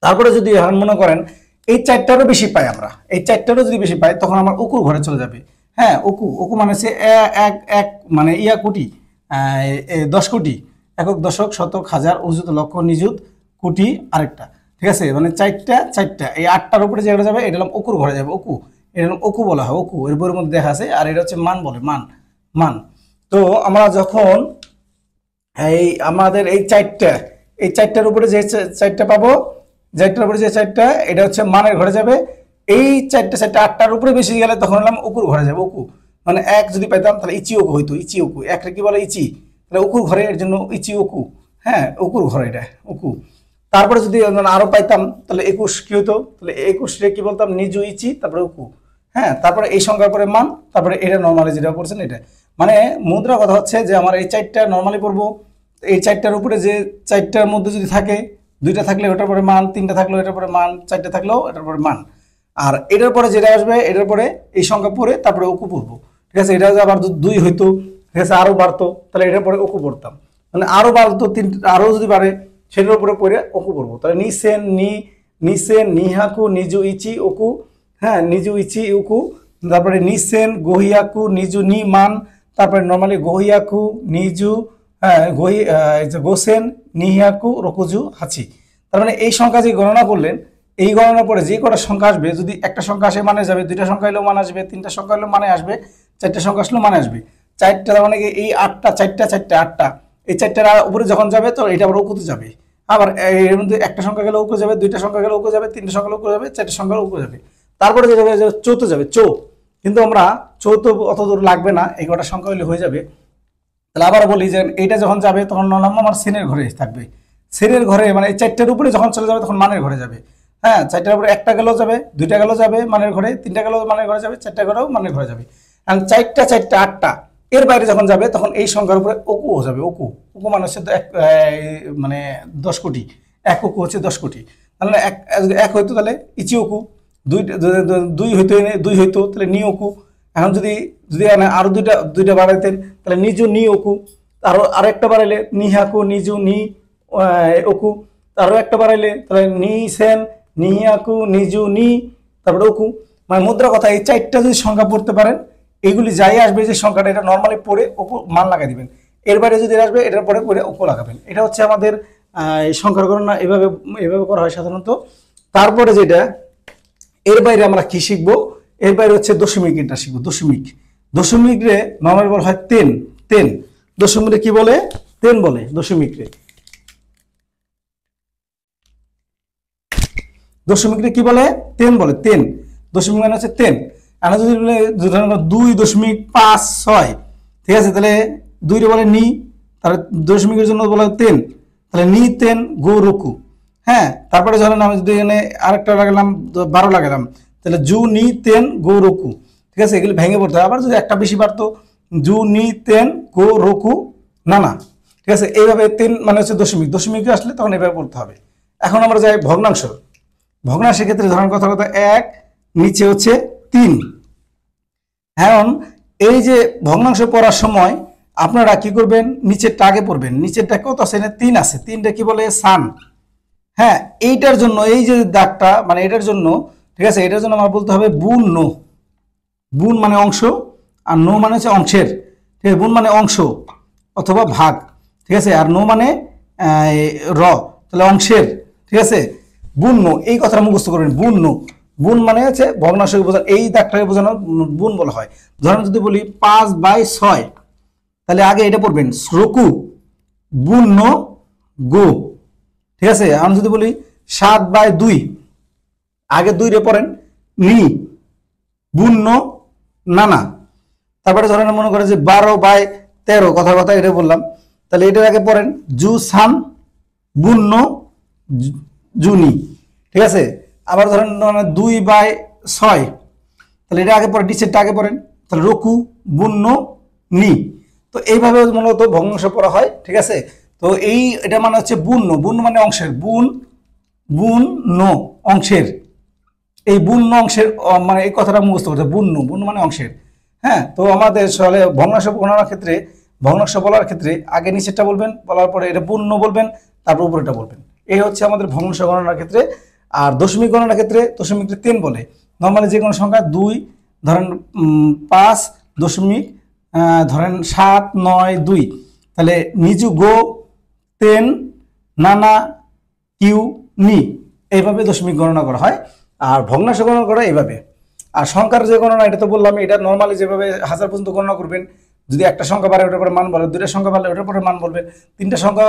তারপরে যদি এখন মনে করেন এই 4টারও বেশি পাই, আমরা এই 4টারও যদি বেশি পাই তখন আমার উকুর ঘরে চলে যাবে। হ্যাঁ, উকু মানে হচ্ছে এক মানে কোটি, 10 কোটি, একক দশক শতক হাজার অযুত লক্ষ নিযুত কোটি আরেকটা, ঠিক আছে, মানে 4টা এই 8টার উপরে যেটা যাবে এটা হলাম উকুর ঘরে যাবে, উকু, এটা হলাম উকু বলা হয়, উকু এর বইয়ের মধ্যে দেখা আছে। আর এটা হচ্ছে মান বলে, মান, মান। তো আমরা যখন আমাদের এই 4টার উপরে যে 4টা পাবো, 4টার উপরে যে 4টা এটা হচ্ছে মানের ঘরে যাবে। এই 4টা 8টার উপরে বেশি গেলে তখন হলাম উকুর ঘরে যাবে, উকু মানে 1 যদি পাইতাম তাহলে ইচি উকু হইতো, ইচি উকু, 1 কি বলে ইচি, তাহলে উকুর ঘরে, এর জন্য ইচি উকু, হ্যাঁ উকুর ঘরে এটা উকু। তারপরে যদি আরো পাইতাম তাহলে 21 কি হতো? তাহলে 21-রে কি বলতাম? নিজু ইচি, তারপরে উকু, হ্যাঁ তারপরে এই সংখ্যার পরে মান, তারপরে এটা নর্মালি যেটা পড়ছেন এটা। মানে মুদ্রা কথা হচ্ছে যে আমার এই 4টা নর্মালি পড়বো, এই 4টার উপরে যে 4টার মধ্যে যদি থাকে, 2টা থাকলে ওটার পরে মান, 3টা থাকলেও এটার পরে মান, 4টা থাকলেও এটার পরে মান। আর এটার পরে যেটা আসবে এটার পরে এই সংখ্যা পড়ে তারপরে উকু পড়বো, ঠিক আছে। এটা আবার 2 হইতো, ঠিক আছে, আরো বাড়তো, তাহলে এটার পরে উকু পড়তাম, মানে আরো বাড়তো, 3 আরো যদি বাড়ে সেটার উপরে পড়ে উকু পড়বো। তাহলে নিসেন নিহাকু নিজু ইচি উকু, হ্যাঁ নিজু ইচি উকু, তারপরে নিসেন গহিয়াকু নিজু নি মান, তারপরে নর্মালি গহিয়াকু নিজু, হ্যাঁ গোসেন নিহিয়াকু রকুজু হাচি। তার মানে এই সংখ্যা যে গণনা করলেন এই গণনার পরে যে কটা সংখ্যা আসবে, যদি একটা সংখ্যা আসে মানে যাবে, দুইটা সংখ্যা এলেও মানে আসবে, তিনটা সংখ্যা এলেও মানে আসবে, চারটা সংখ্যা আসলেও মানে আসবে। চারটা মানে কি এই আটটা, চারটা চারটা আটটা, এই চারটার উপরে যখন যাবে তো এটা আবার উপরে যাবে। আবার এর মধ্যে একটা সংখ্যা গেলে উপরে যাবে, দুইটা সংখ্যা গেলে উপরে যাবে, তিনটা সংখ্যা গেলে উপরে যাবে, চারটা সংখ্যা উপরে যাবে। তারপরে যে যাবে চৌথ যাবে, কিন্তু আমরা চৌথ অত দূর লাগবে না, এই কটা সংখ্যা হলে হয়ে যাবে। তাহলে আবার বলি যে এইটা যখন যাবে তখন আমার শ্রেণীর ঘরে থাকবে। শ্রেণীর ঘরে মানে এই চারটার উপরে যখন চলে যাবে তখন মানের ঘরে যাবে। হ্যাঁ, চারটার উপরে একটা গেলেও যাবে, দুইটা গেলেও যাবে মানের ঘরে, তিনটা গেলেও মানের ঘরে যাবে, চারটা গেলেও মানের ঘরে যাবে। আর চারটা চারটা আটটা এর বাইরে যখন যাবে তখন এই সংখ্যার উপরে অকু যাবে। অকু মানে হচ্ছে মানে 10 কোটি, এক অকু হচ্ছে 10 কোটি। তাহলে এক হইতো তাহলে ইচি অকু, দুই হইতো দুই হইতো তাহলে নি অকু। এখন যদি যদি আরো দুইটা বাড়াইতেন তাহলে নিজু নি অকু, আরেকটা বাড়াইলে নিহাকু নিজু নি অকু, আরো একটা বাড়াইলে তাহলে নি সেন নিহাকু নিজু নি, তারপরে অকু। মানে মুদ্রা কথা এই চারটা যদি সংখ্যা পড়তে পারেন, এইগুলি যাই আসবে যে সংখ্যাটা এটা নর্মালি পড়ে অকু মান লাগাই দিবেন। এর বাইরে যদি আসবে এটার পরে পড়ে অকু লাগাবেন। এটা হচ্ছে আমাদের সংখ্যার গণনা এভাবে এভাবে করা হয় সাধারণত। তারপরে যেটা এর বাইরে আমরা কি শিখবো, এর বাইরে হচ্ছে দশমিক, এটা শিখবো দশমিক। দশমিক রে নর্মাল বলা হয় তেন। দশমিক রে কি বলে? তেন বলে দশমিক রে। দশমিক রে কি বলে? তেন বলে, তেন। দশমিক মানে হচ্ছে তেন। আমরা যদি বলে 2.56, ঠিক আছে, তাহলে 2 রে বলে নি, তাহলে দশমিকের জন্য বলা তেন, তাহলে নি তেন গো রুকু। হ্যাঁ, তারপরে ধরেন আমি যদি এখানে আরেকটা লাগালাম 12 লাগালাম, তাহলে জু নি তেন গো রুকু। ঠিক আছে, এগুলো ভেঙে পড়তে হবে। আবার যদি একটা বেশি বাড়তো জু নি তেন গো রুকু না। ঠিক আছে, এইভাবে তেন মানে হচ্ছে দশমিক। দশমিকে আসলে তখন এইভাবে পড়তে হবে। এখন আমরা যাই ভগ্নাংশ। ভগ্নাংশের ক্ষেত্রে ধরেন কথা 1 নিচে হচ্ছে 3। এখন এই যে ভগ্নাংশ পড়ার সময় আপনারা কি করবেন, নিচেরটা আগে পড়বেন। নিচেরটা কত আছে? 3 আছে। 3টা কি বলে? সান। হ্যাঁ, এইটার জন্য এই যে দাগটা মানে এটার জন্য, ঠিক আছে, এটার জন্য আমার বলতে হবে বুন নো। বুন মানে অংশ, আর নো মানে হচ্ছে অংশের। ঠিক আছে, বুন মানে অংশ অথবা ভাগ। ঠিক আছে, আর নো মানে র, তাহলে অংশের। ঠিক আছে, বুন নো, এই কথাটা মুখস্থ করবেন। বুন নো, বুন মানে হচ্ছে ভগ্নাংশকে বোঝানো, এই দাগটাকে বোঝানো বুন বলা হয়। ধরেন যদি বলি 5/6, তাহলে আগে এটা পড়বেন রকু বুন নো গো। ঠিক আছে, আমি যদি বলি 7/2, আগে 2 রে পড়েন নি বুন নানা। তারপরে ধরেন মনে করে যে 12/13, কথা এটা বললাম, তাহলে এটার আগে পড়েন জু সান বুন জুনি। ঠিক আছে, আবার ধরেন 2/6, তাহলে এটা আগে পড়েন, নিচেরটা আগে পড়েন, তাহলে রকু বুন নি। তো এইভাবে মূলত ভগ্নাংশ পড়া হয়। ঠিক আছে, তো এটা মানে হচ্ছে বুন মানে অংশের, বুন নো অংশের। এই বুন অংশের মানে এই কথাটা মুখস্থ করতে, বুন মানে অংশের। হ্যাঁ, তো আমাদের আসলে ভগ্নাংশ গণনার ক্ষেত্রে, ভগ্নাংশ বলার ক্ষেত্রে আগে নিচেরটা বলবেন, বলার পরে এটা বুন বলবেন, তারপর উপরেটা বলবেন। এই হচ্ছে আমাদের ভগ্নাংশ গণনার ক্ষেত্রে। আর দশমিক গণনার ক্ষেত্রে দশমিকটা 3 বলে। নর্মালি যে কোনো সংখ্যা 2 ধরেন 5 দশমিক ধরেন 7, 9, 2, তাহলে নিজু গো তেন নানা কিউ নি, এইভাবে দশমিক গণনা করা হয়। আর ভগ্নাংশ গণনা করা এইভাবে। আর সংখ্যার যে গণনা এটা তো বললাম, এটা নর্মালি যেভাবে 1000 পর্যন্ত গণনা করবেন। যদি একটা সংখ্যা বাড়ে ওটার পরে মান বলবেন, দুইটা সংখ্যা বাড়লে ওটার পরে মান বলবেন, তিনটা সংখ্যা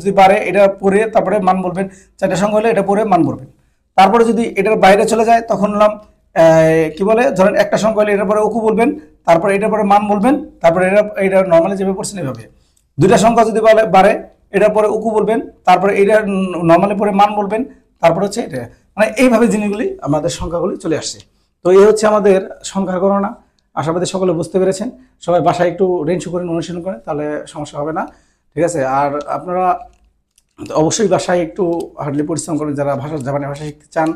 যদি বাড়ে এটা পরে তারপরে মান বলবেন, চারটা সংখ্যা হলে এটা পরে মান বলবেন। তারপরে যদি এটার বাইরে চলে যায় তখন হলাম কি বলে, ধরেন একটা সংখ্যা হলে এটার পরে অকু বলবেন, তারপরে এটার পরে মান বলবেন, তারপরে এটা নর্মালি যেভাবে পড়ছেন এভাবে। দুইটা সংখ্যা যদি বাড়ে এটার পরে উকু বলবেন, তারপরে এটা নর্মালি পরে মান বলবেন, তারপরে হচ্ছে এটা। মানে এইভাবে জিনিসগুলি আমাদের সংখ্যাগুলি চলে আসছে। তো এই হচ্ছে আমাদের সংখ্যার গণনা। আশাবাদী সকলে বুঝতে পেরেছেন। সবাই বাসায় একটু রেঞ্জ করেন, অনুশীলন করেন, তাহলে সমস্যা হবে না। ঠিক আছে, আর আপনারা অবশ্যই বাসায় একটু হার্ডলি পরিশ্রম করেন যারা জাপানি ভাষা শিখতে চান।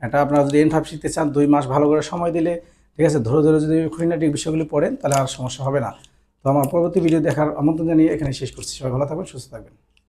এটা আপনারা যদি N5 শিখতে চান 2 মাস ভালো করে সময় দিলে, ঠিক আছে, ধরে ধরে যদি খুঁটিনাটি বিষয়গুলি পড়েন তাহলে আর সমস্যা হবে না। তো আমার পরবর্তী ভিডিও দেখার আমন্ত্রণ জানিয়ে এখানে শেষ করছি। সবাই ভালো থাকবেন, সুস্থ থাকবেন।